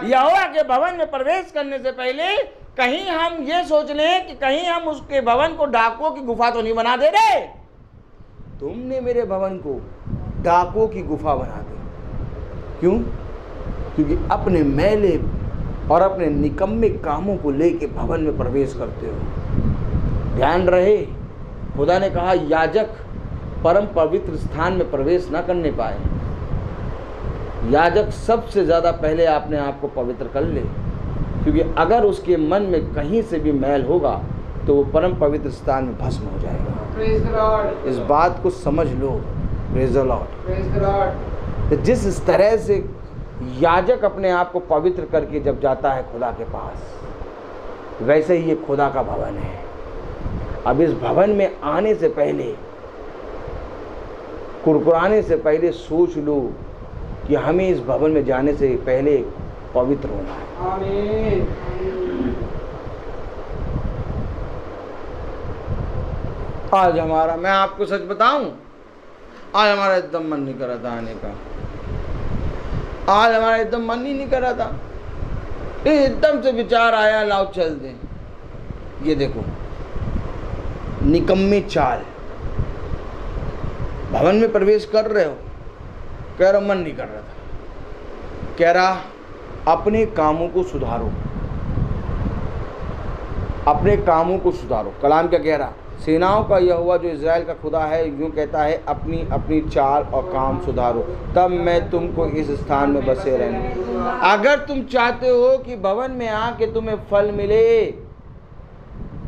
यहोवा के भवन में प्रवेश करने से पहले कहीं हम ये सोच लें कि कहीं हम उसके भवन को डाकुओं की गुफा तो नहीं बना दे रहे। तुमने मेरे भवन को डाकुओं की गुफा बना दी। क्यों? क्योंकि अपने मैले और अपने निकम्मे कामों को लेके भवन में प्रवेश करते हो। ध्यान रहे, खुदा ने कहा याजक परम पवित्र स्थान में प्रवेश न करने पाए। याजक सबसे ज़्यादा पहले अपने आप को पवित्र कर ले, क्योंकि अगर उसके मन में कहीं से भी मैल होगा तो वो परम पवित्र स्थान में भस्म हो जाएगा। इस बात को समझ लो। Praise the Lord. तो जिस तरह से याजक अपने आप को पवित्र करके जब जाता है खुदा के पास, वैसे ही ये खुदा का भवन है। अब इस भवन में आने से पहले कुरकुराने से पहले सोच लो कि हमें इस भवन में जाने से पहले पवित्र होना है। आमीन। आज हमारा, मैं आपको सच बताऊं, आज हमारा एकदम मन नहीं कर रहा था आने का। आज हमारा एकदम मन ही नहीं कर रहा था। एकदम से विचार आया, लाओ चल दें। ये देखो निकम्मी चाल। भवन में प्रवेश कर रहे हो, कह रहा मन नहीं कर रहा था। कह रहा अपने कामों को सुधारो, अपने कामों को सुधारो। कलाम क्या कह रहा? सेनाओं का यहोवा जो इज़राइल का खुदा है यूँ कहता है, अपनी अपनी चाल और काम सुधारो, तब मैं तुमको इस स्थान में बसे रहूं। अगर तुम चाहते हो कि भवन में आके तुम्हें फल मिले,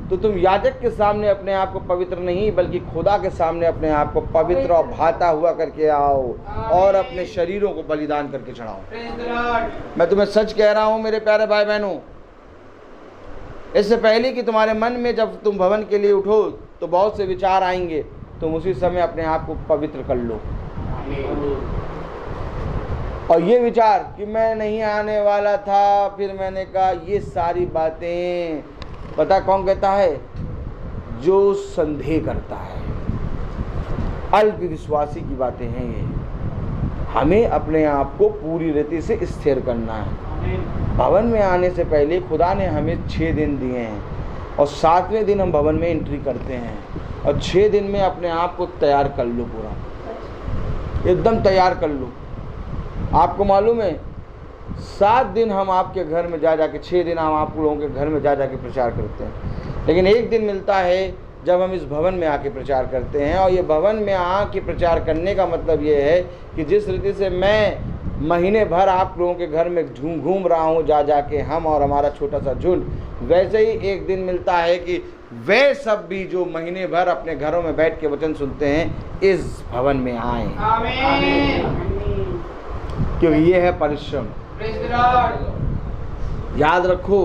तो तुम याजक के सामने अपने आप को पवित्र नहीं बल्कि खुदा के सामने अपने आप को पवित्र और भाता हुआ करके आओ और अपने शरीरों को बलिदान करके चढ़ाओ। मैं तुम्हें सच कह रहा हूँ मेरे प्यारे भाई बहनों, इससे पहले कि तुम्हारे मन में जब तुम भवन के लिए उठो तो बहुत से विचार आएंगे, तुम उसी समय अपने आप को पवित्र कर लो। और ये विचार कि मैं नहीं आने वाला था, फिर मैंने कहा, ये सारी बातें पता कौन कहता है? जो संदेह करता है, अल्प विश्वासी की बातें हैं ये। हमें अपने आप को पूरी रीति से स्थिर करना है। भवन में आने से पहले खुदा ने हमें 6 दिन दिए हैं और 7वें दिन हम भवन में एंट्री करते हैं, और 6 दिन में अपने आप को तैयार कर लो, पूरा एकदम तैयार कर लो। आपको मालूम है 7 दिन हम आपके घर में जा के, 6 दिन हम आप लोगों के घर में जा के प्रचार करते हैं, लेकिन एक दिन मिलता है जब हम इस भवन में आके प्रचार करते हैं। और ये भवन में आके प्रचार करने का मतलब ये है कि जिस रीति से मैं महीने भर आप लोगों के घर में घूम रहा हूँ जा के, हम और हमारा छोटा सा झुंड, वैसे ही एक दिन मिलता है कि वे सब भी जो महीने भर अपने घरों में बैठ के वचन सुनते हैं इस भवन में आए, क्योंकि ये है परिश्रम। याद रखो,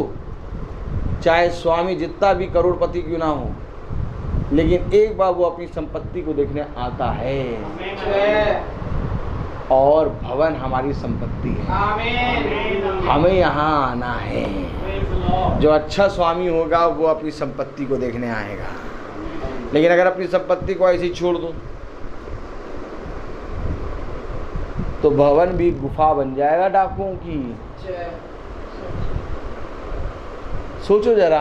चाहे स्वामी जितना भी करोड़पति क्यों ना हो, लेकिन एक बार वो अपनी संपत्ति को देखने आता है, और भवन हमारी संपत्ति है। हमें यहाँ आना है। जो अच्छा स्वामी होगा वो अपनी संपत्ति को देखने आएगा, लेकिन अगर अपनी संपत्ति को ऐसे ही छोड़ दो तो भवन भी गुफा बन जाएगा डाकुओं की। सोचो जरा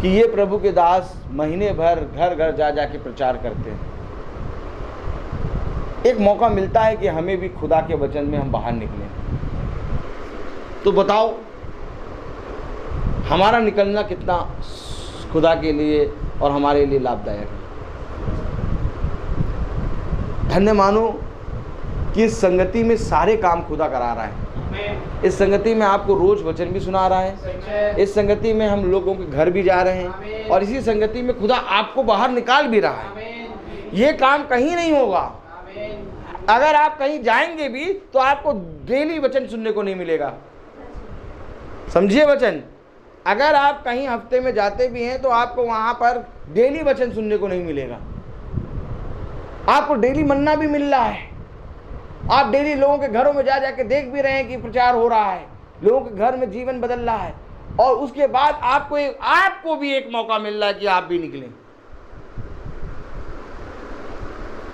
कि ये प्रभु के दास महीने भर घर घर जा के प्रचार करते हैं। एक मौका मिलता है कि हमें भी खुदा के वचन में हम बाहर निकलें, तो बताओ हमारा निकलना कितना खुदा के लिए और हमारे लिए लाभदायक है। धन्य मानो कि इस संगति में सारे काम खुदा करा रहा है। इस संगति में आपको रोज वचन भी सुना रहा है, इस संगति में हम लोगों के घर भी जा रहे हैं, और इसी संगति में खुदा आपको बाहर निकाल भी रहा है। ये काम कहीं नहीं होगा। अगर आप कहीं जाएंगे भी तो आपको डेली वचन सुनने को नहीं मिलेगा। समझिए वचन, अगर आप कहीं हफ्ते में जाते भी हैं तो आपको वहां पर डेली वचन सुनने को नहीं मिलेगा। आपको डेली मन्ना भी मिल रहा है। आप डेली लोगों के घरों में जा के देख भी रहे हैं कि प्रचार हो रहा है, लोगों के घर में जीवन बदल रहा है, और उसके बाद आपको भी एक मौका मिल रहा है कि आप भी निकलें।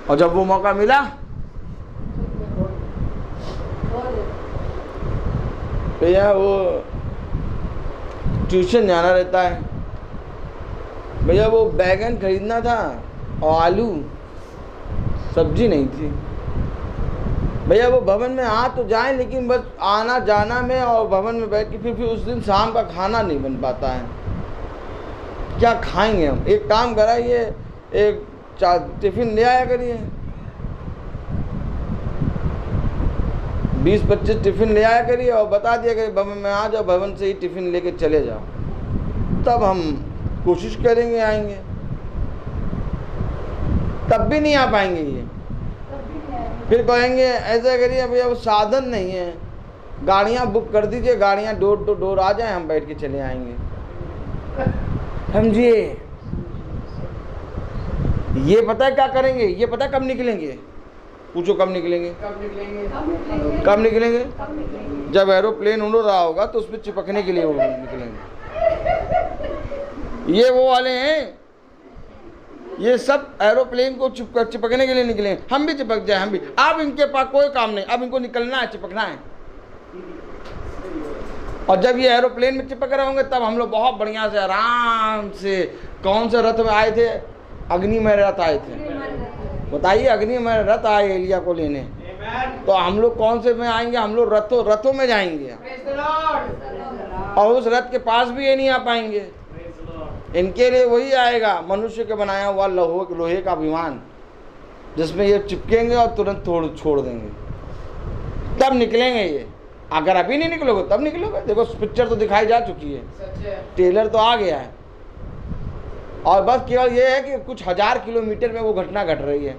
और जब वो मौका मिला, भैया वो ट्यूशन जाना रहता है, भैया वो बैगन खरीदना था और आलू, सब्जी नहीं थी, भैया वो भवन में आ तो जाएं लेकिन बस आना जाना में और भवन में बैठ के फिर उस दिन शाम का खाना नहीं बन पाता है। क्या खाएंगे हम? एक काम कराइए, एक टिफिन ले आया करिए, 20-25 टिफिन ले आया करिए और बता दिया करिए भवन में आ जाओ, भवन से ही टिफिन लेके चले जाओ, तब हम कोशिश करेंगे आएंगे। तब भी नहीं आ पाएंगे ये, फिर कहेंगे ऐसा करिए भैया वो साधन नहीं है, गाड़ियाँ बुक कर दीजिए, गाड़ियाँ डोर टू डोर आ जाए, हम बैठ के चले आएंगे। समझिए, ये पता है क्या करेंगे, ये पता है कब निकलेंगे? पूछो कब निकलेंगे? कब निकलेंगे? जब एरोप्लेन उड़ रहा होगा तो उस पर चिपकने के लिए वो निकलेंगे। ये वो वाले हैं, ये सब एरोप्लेन को चिपकने के लिए निकले। हम भी चिपक जाए, हम भी। अब इनके पास कोई काम नहीं, अब इनको निकलना है, चिपकना है। और जब ये एरोप्लेन में चिपक रहे होंगे तब हम लोग बहुत बढ़िया से आराम से, कौन से रथ में आए थे? अग्निमय रथ आए थे। बताइए, अग्निमय रथ आए एलिया को लेने, तो हम लोग कौन से में आएंगे? हम लोग रथों में जाएंगे, और उस रथ के पास भी ये नहीं आ पाएंगे। इनके लिए वही आएगा, मनुष्य के बनाया हुआ लोहे का विमान, जिसमें ये चिपकेंगे और तुरंत छोड़ देंगे, तब निकलेंगे ये। अगर अभी नहीं निकलोगे तब निकलोगे। देखो पिक्चर तो दिखाई जा चुकी है, ट्रेलर तो आ गया है, और बस केवल ये है कि कुछ 1000 किलोमीटर में वो घटना घट रही है।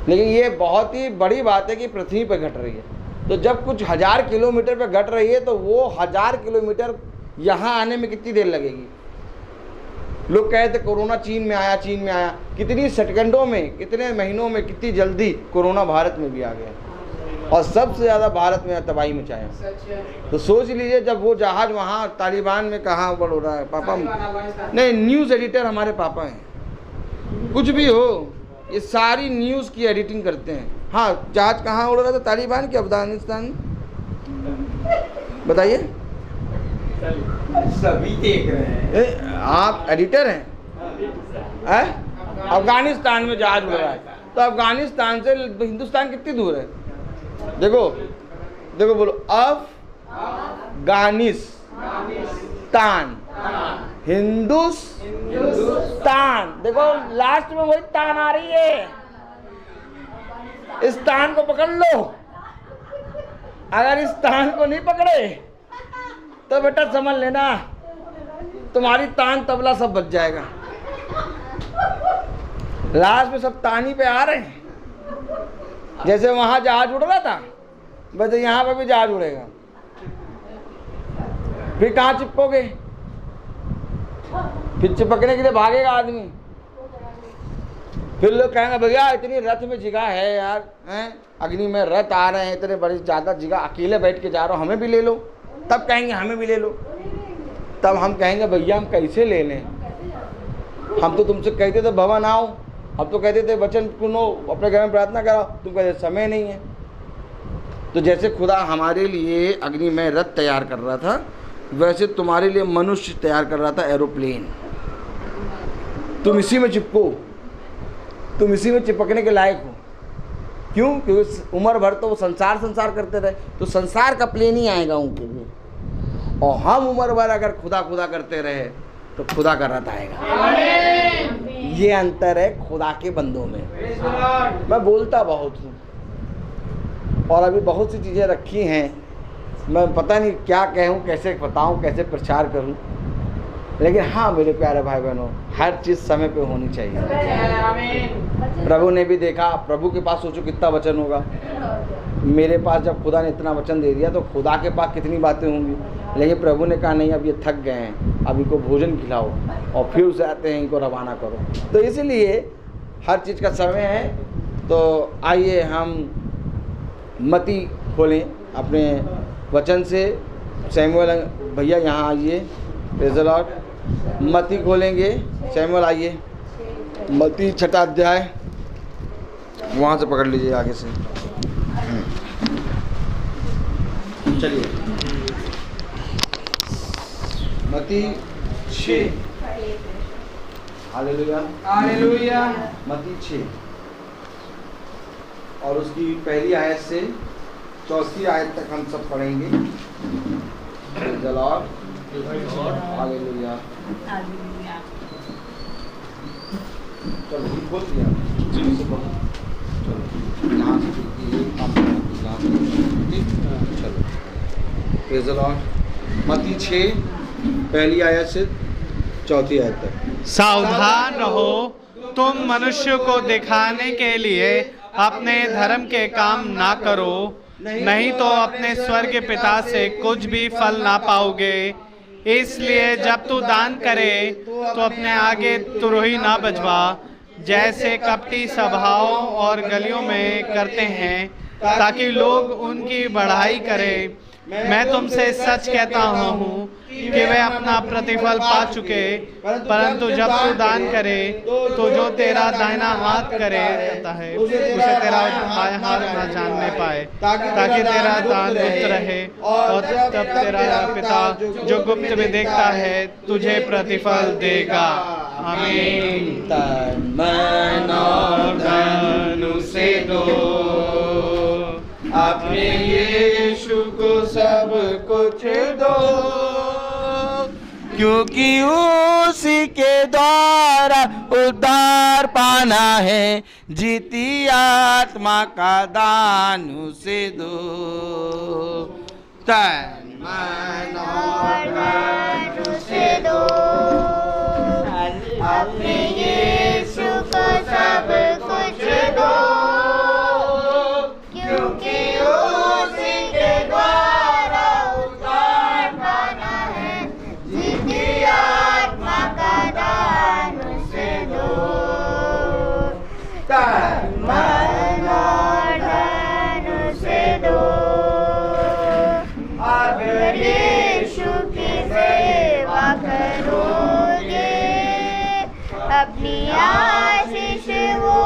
लेकिन ये बहुत ही बड़ी बात है कि पृथ्वी पर घट रही है। तो जब कुछ 1000 किलोमीटर पर घट रही है तो वो 1000 किलोमीटर यहाँ आने में कितनी देर लगेगी? लोग कहते कोरोना चीन में आया, चीन में आया। कितनी सेकंडों में, कितने महीनों में, कितनी जल्दी कोरोना भारत में भी आ गया, और सबसे ज़्यादा भारत में तबाही मचाया। तो सोच लीजिए, जब वो जहाज वहाँ तालिबान में कहाँ बढ़ रहा है। पापा नहीं, न्यूज़ एडिटर हमारे पापा हैं। कुछ भी हो, ये सारी न्यूज़ की एडिटिंग करते हैं। हाँ, जहाज कहाँ उड़ रहा था? तालिबान की अफगानिस्तान। बताइए, सभी देख रहे हैं। आप एडिटर हैं? अफगानिस्तान में जहाज उड़ रहा है, तो अफगानिस्तान से हिंदुस्तान कितनी दूर है? देखो देखो, बोलो अफगानिस्तान, हिंदुस्तान। देखो लास्ट में वही तान आ रही है, इस तान को पकड़ लो। अगर इस तान को नहीं पकड़े तो बेटा समझ लेना तुम्हारी तान तबला सब बच जाएगा। लास्ट में सब तानी पे आ रहे हैं। जैसे वहां जहाज उड़ रहा था, वैसे यहाँ पर भी जहाज उड़ेगा। फिर कहाँ चिपकोगे? फिर चिपकने के लिए भागेगा आदमी। फिर लोग कहेंगे भैया इतनी रथ में जगह है यार, हैं? अग्नि में रथ आ रहे हैं, इतने बड़ी ज़्यादा जगह, अकेले बैठ के जा रहा हूँ, हमें भी ले लो। तब कहेंगे हमें भी ले लो। तब हम कहेंगे भैया हम कैसे ले लें? हम तो तुमसे कहते थे भवन आओ, अब तो कहते थे वचन सुनो, अपने घर में प्रार्थना करो, तुम कहते समय नहीं है। तो जैसे खुदा हमारे लिए अग्नि में रथ तैयार कर रहा था, वैसे तुम्हारे लिए मनुष्य तैयार कर रहा था एरोप्लेन। तुम इसी में चिपको, तुम इसी में चिपकने के लायक हो। क्यों? क्योंकि उम्र भर तो वो संसार करते रहे, तो संसार का प्लेन ही आएगा उनके लिए। और हम उम्र भर अगर खुदा करते रहे तो खुदा का रथ आएगा। ये अंतर है खुदा के बंदों में। मैं बोलता बहुत हूँ और अभी बहुत सी चीज़ें रखी हैं, मैं पता नहीं क्या कहूँ, कैसे बताऊँ, कैसे प्रचार करूँ। लेकिन हाँ मेरे प्यारे भाई बहनों, हर चीज़ समय पे होनी चाहिए। प्रभु ने भी देखा, प्रभु के पास सोचो कितना वचन होगा। मेरे पास जब खुदा ने इतना वचन दे दिया तो खुदा के पास कितनी बातें होंगी। लेकिन प्रभु ने कहा नहीं, अब ये थक गए हैं, अब इनको भोजन खिलाओ और फिर उसे आते हैं इनको रवाना करो। तो इसलिए हर चीज़ का समय है। तो आइए हम मती खोलें अपने वचन से। सैमुअल भैया यहाँ आइए, प्रेज़ द लॉर्ड। मती खोलेंगे। सैमुअल आइए, मती 6 अध्याय, वहाँ से पकड़ लीजिए आगे से। चलिए मती 6। Hallelujah hallelujah. मती 6 और उसकी पहली आयत से 4वीं आयत तक हम सब पढ़ेंगे। Praise the Lord. हालेलुया। चलो बोल दिया। चलो यहाँ से चलो। Praise the Lord. मती 6 पहली आयत से 4वीं आयत तक। सावधान रहो, तुम मनुष्य को दिखाने के लिए अपने धर्म के काम ना करो, नहीं तो अपने स्वर्ग पिता से कुछ भी फल ना पाओगे। इसलिए जब तू दान करे तो अपने आगे तुरही ना बजवा, जैसे कपटी सभाओं और गलियों में करते हैं, ताकि लोग उनकी बढ़ाई करें। मैं तुमसे सच कहता हूँ कि वे अपना प्रतिफल पा चुके। परंतु जब तू दान करे तो जो तेरा दाहिना हाथ करे करता है, उसे तेरा बायां हाथ न जानने पाए, ताकि तेरा दान गुप्त रहे, और तब तेरा पिता जो गुप्त में देखता है तुझे प्रतिफल देगा। आमीन। तन मन और धन उसे दो, अपने यीशु को सब कुछ दो, क्योंकि उसी के द्वारा उद्धार पाना है। जीती आत्मा का दान उसे दो। तन मन और धन उसे दो, अपने यीशु को सब कुछ दो, क्योंकि उसी के द्वारा उद्धार पाना है। जीती आत्मा का दान उसे दो। तन मन और धन उसे दो, अगर यीशु की सेवा करोगे, अपनी आशीष वो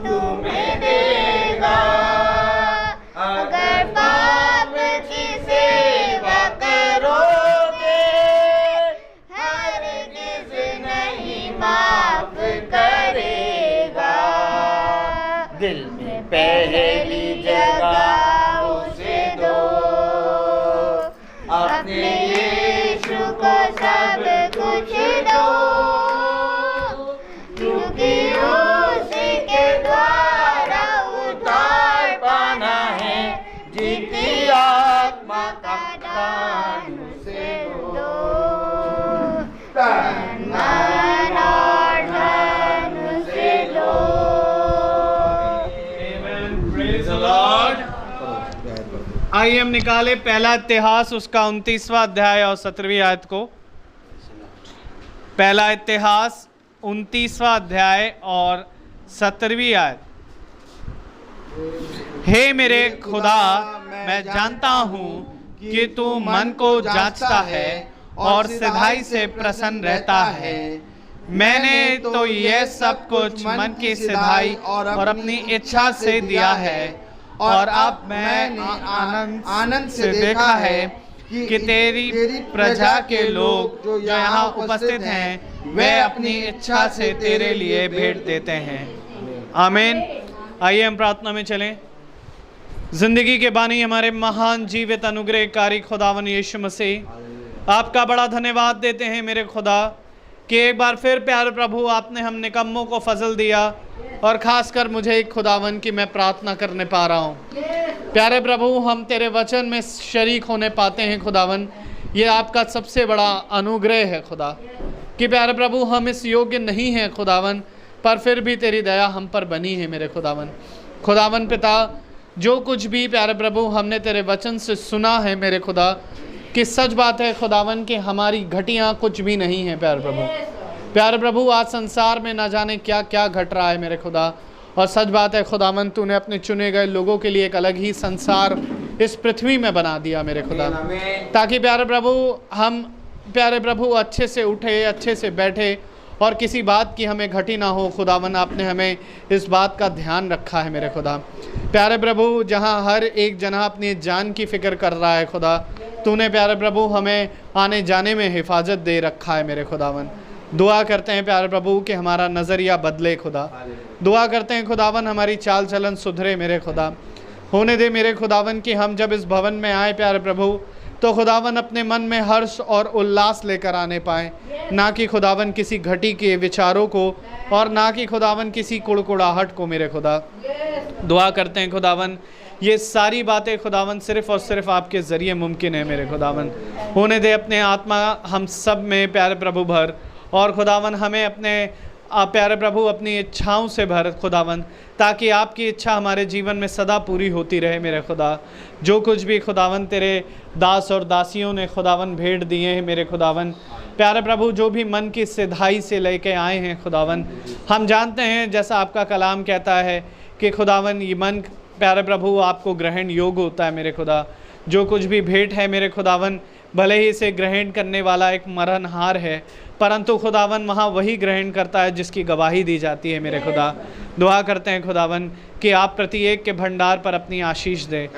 तुम्हें देगा। अगर पाप की सेवा करोगे, हरगिज़ नहीं माफ करेगा। दिल में पहली जगह उसे दो, अपने यीशु को सब कुछ दो, क्योंकि उसी के द्वारा उद्धार पाना है। जीती आत्मा का दान उसे दो। तन मन और धन उसे दो। Praise the Lord। आइए हम निकाले पहला इतिहास उसका 29वां अध्याय और 17वीं आयत को। पहला इतिहास 29वां अध्याय और 17वीं आयत। हे मेरे खुदा, मैं जानता हूँ कि तू मन को जांचता है और सिधाई से प्रसन्न रहता है। मैंने तो यह सब कुछ मन की सिधाई और अपनी इच्छा से दिया है, और अब मैंने आनंद से देखा है कि तेरी प्रजा के लोग जो यहाँ उपस्थित हैं, वे अपनी इच्छा से तेरे लिए भेंट देते हैं। आमीन। आइए हम प्रार्थना में चलें। जिंदगी के बानी हमारे महान जीवित अनुग्रहकारी खुदावन यीशु मसीह, आपका बड़ा धन्यवाद देते हैं मेरे खुदा कि एक बार फिर प्यारे प्रभु आपने हम निकम्मों को फजल दिया, और ख़ासकर मुझे एक खुदावन की मैं प्रार्थना करने पा रहा हूँ। प्यारे प्रभु, हम तेरे वचन में शरीक होने पाते हैं खुदावन, ये आपका सबसे बड़ा अनुग्रह है खुदा, कि प्यारे प्रभु हम इस योग्य नहीं हैं खुदावन, पर फिर भी तेरी दया हम पर बनी है मेरे खुदावन। खुदावन पिता, जो कुछ भी प्यारे प्रभु हमने तेरे वचन से सुना है मेरे खुदा, कि सच बात है खुदावन कि हमारी घटियाँ कुछ भी नहीं हैं प्यारे प्रभु। प्यारे प्रभु, आज संसार में ना जाने क्या क्या घट रहा है मेरे खुदा, और सच बात है खुदावन तूने अपने चुने गए लोगों के लिए एक अलग ही संसार इस पृथ्वी में बना दिया मेरे खुदा, ताकि प्यारे प्रभु हम प्यारे प्रभु अच्छे से उठे, अच्छे से बैठे, और किसी बात की हमें घटी ना हो खुदावन। आपने हमें इस बात का ध्यान रखा है मेरे खुदा। प्यारे प्रभु, जहाँ हर एक जना अपनी जान की फ़िक्र कर रहा है खुदा, तूने प्यारे प्रभु हमें आने जाने में हिफाजत दे रखा है मेरे खुदावन। दुआ करते हैं प्यारे प्रभु कि हमारा नज़रिया बदले खुदा। दुआ करते हैं खुदावन हमारी चाल चलन सुधरे मेरे खुदा। होने दे मेरे खुदावन कि हम जब इस भवन में आए प्यारे प्रभु, तो खुदावन अपने मन में हर्ष और उल्लास लेकर आने पाएँ, ना कि खुदावन किसी घटी के विचारों को, और ना कि खुदावन किसी कुड़कुड़ाहट को मेरे खुदा। दुआ करते हैं खुदावन ये सारी बातें खुदावन सिर्फ़ और सिर्फ आपके ज़रिए मुमकिन है मेरे खुदावन। होने दे अपने आत्मा हम सब में प्यारे प्रभु भर, और खुदावन हमें अपने प्यारे प्रभु अपनी इच्छाओं से भर खुदावन, ताकि आपकी इच्छा हमारे जीवन में सदा पूरी होती रहे मेरे खुदा। जो कुछ भी खुदावन तेरे दास और दासियों ने खुदावन भेंट दिए हैं मेरे खुदावन, प्यारे प्रभु जो भी मन की सिधाई से लेके आए हैं खुदावन, हम जानते हैं जैसा आपका कलाम कहता है कि खुदावन ये मन प्यारे प्रभु आपको ग्रहण योग्य होता है मेरे खुदा। जो कुछ भी भेंट है मेरे खुदावन, भले ही इसे ग्रहण करने वाला एक मरणहार है, परंतु खुदावन वहाँ वही ग्रहण करता है जिसकी गवाही दी जाती है मेरे खुदा। दुआ करते हैं खुदावन कि आप प्रत्येक के भंडार पर अपनी आशीष दे,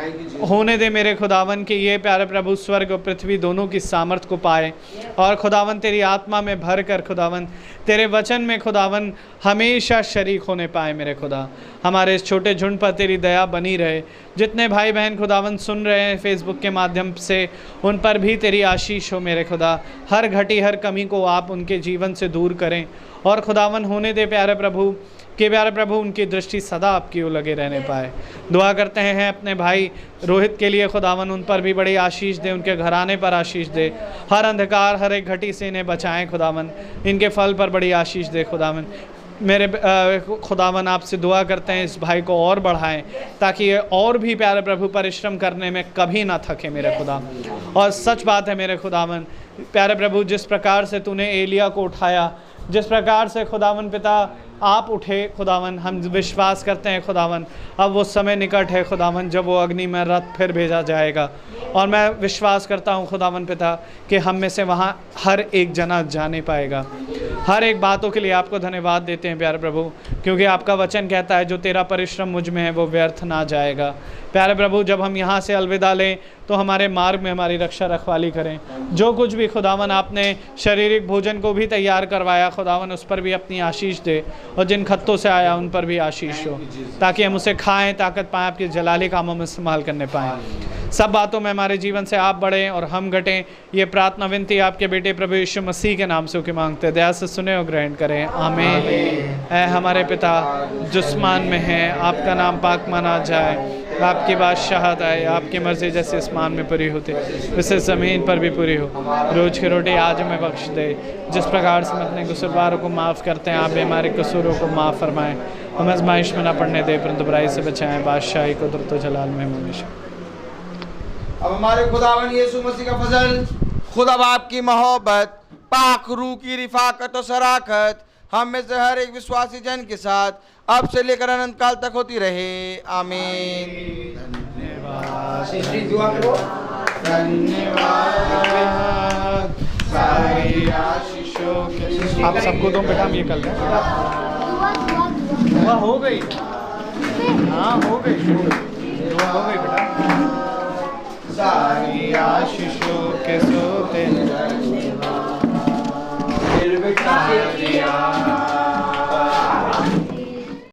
होने दे मेरे खुदावन कि ये प्यारे प्रभु स्वर्ग और पृथ्वी दोनों की सामर्थ को पाए, और खुदावन तेरी आत्मा में भर कर खुदावन तेरे वचन में खुदावन हमेशा शरीक होने पाए मेरे खुदा। हमारे इस छोटे झुंड पर तेरी दया बनी रहे। जितने भाई बहन खुदावन सुन रहे हैं फेसबुक के माध्यम से, उन पर भी तेरी आशीष हो मेरे खुदा। हर घटी हर कमी को आप उनके जीवन से दूर करें, और खुदावन होने दे प्यारे प्रभु कि प्यारे प्रभु उनकी दृष्टि सदा आपकी ओर लगे रहने पाए। दुआ करते हैं अपने भाई रोहित के लिए खुदावन, उन पर भी बड़ी आशीष दे, उनके घराने पर आशीष दे, हर अंधकार हर एक घटी से इन्हें बचाएं खुदावन, इनके फल पर बड़ी आशीष दे खुदावन। मेरे खुदावन आपसे दुआ करते हैं इस भाई को और बढ़ाएं, ताकि ये और भी प्यारे प्रभु परिश्रम करने में कभी ना थके मेरे खुदा। और सच बात है मेरे खुदावन प्यारे प्रभु, जिस प्रकार से तूने एलिया को उठाया, जिस प्रकार से खुदावन पिता आप उठे खुदावन, हम विश्वास करते हैं खुदावन अब वो समय निकट है खुदावन जब वो अग्नि में रथ फिर भेजा जाएगा। और मैं विश्वास करता हूँ खुदावन पिता कि हम में से वहाँ हर एक जना जाने पाएगा। हर एक बातों के लिए आपको धन्यवाद देते हैं प्यारे प्रभु, क्योंकि आपका वचन कहता है जो तेरा परिश्रम मुझ में है वो व्यर्थ ना जाएगा। प्यारे प्रभु जब हम यहाँ से अलविदा लें तो हमारे मार्ग में हमारी रक्षा रखवाली करें। जो कुछ भी खुदावन आपने शारीरिक भोजन को भी तैयार करवाया खुदावन, उस पर भी अपनी आशीष दे, और जिन खत्तों से आया उन पर भी आशीष हो, ताकि हम उसे खाएं, ताकत पाएँ, आपके जलाली कामों में इस्तेमाल करने पाएँ। सब बातों में हमारे जीवन से आप बढ़ें और हम घटें। ये प्रार्थना विनती आपके बेटे प्रभु यीशु मसीह के नाम से होकर मांगते हैं, दया से सुने और ग्रहण करें, आमीन। ऐ हमारे पिता जो आसमान में है, आपका नाम पाक माना जाए, आपकी बादशाहत आए, आपकी मर्जी जैसे आसमान में पूरी होती वैसे ज़मीन पर भी पूरी हो। रोज़ की रोटी आज हमें बख्श दे, जिस प्रकार से हम अपने कसूरवारों को माफ़ करते हैं, आप भी हमारे कसूरों को माफ़ फरमाएँ। हमें आज़माइश में ना पड़ने दे, परंतु बुराई से बचाएँ। बादशाही कुदरत व जलाल में हमेशा। अब हमारे खुदावन यीशु मसीह का फजल, खुदा बाप की मोहब्बत, पाक रूह की रिफाकत और शराकत हम में से हर एक विश्वासी जन के साथ अब से लेकर अनंत काल तक होती रहे, आमीन। धन्यवाद सारी आशीषों के। आप सबको दो बेटा, हम ये कर लें। दुआ हो गई, हाँ हो गई, दुआ हो गई।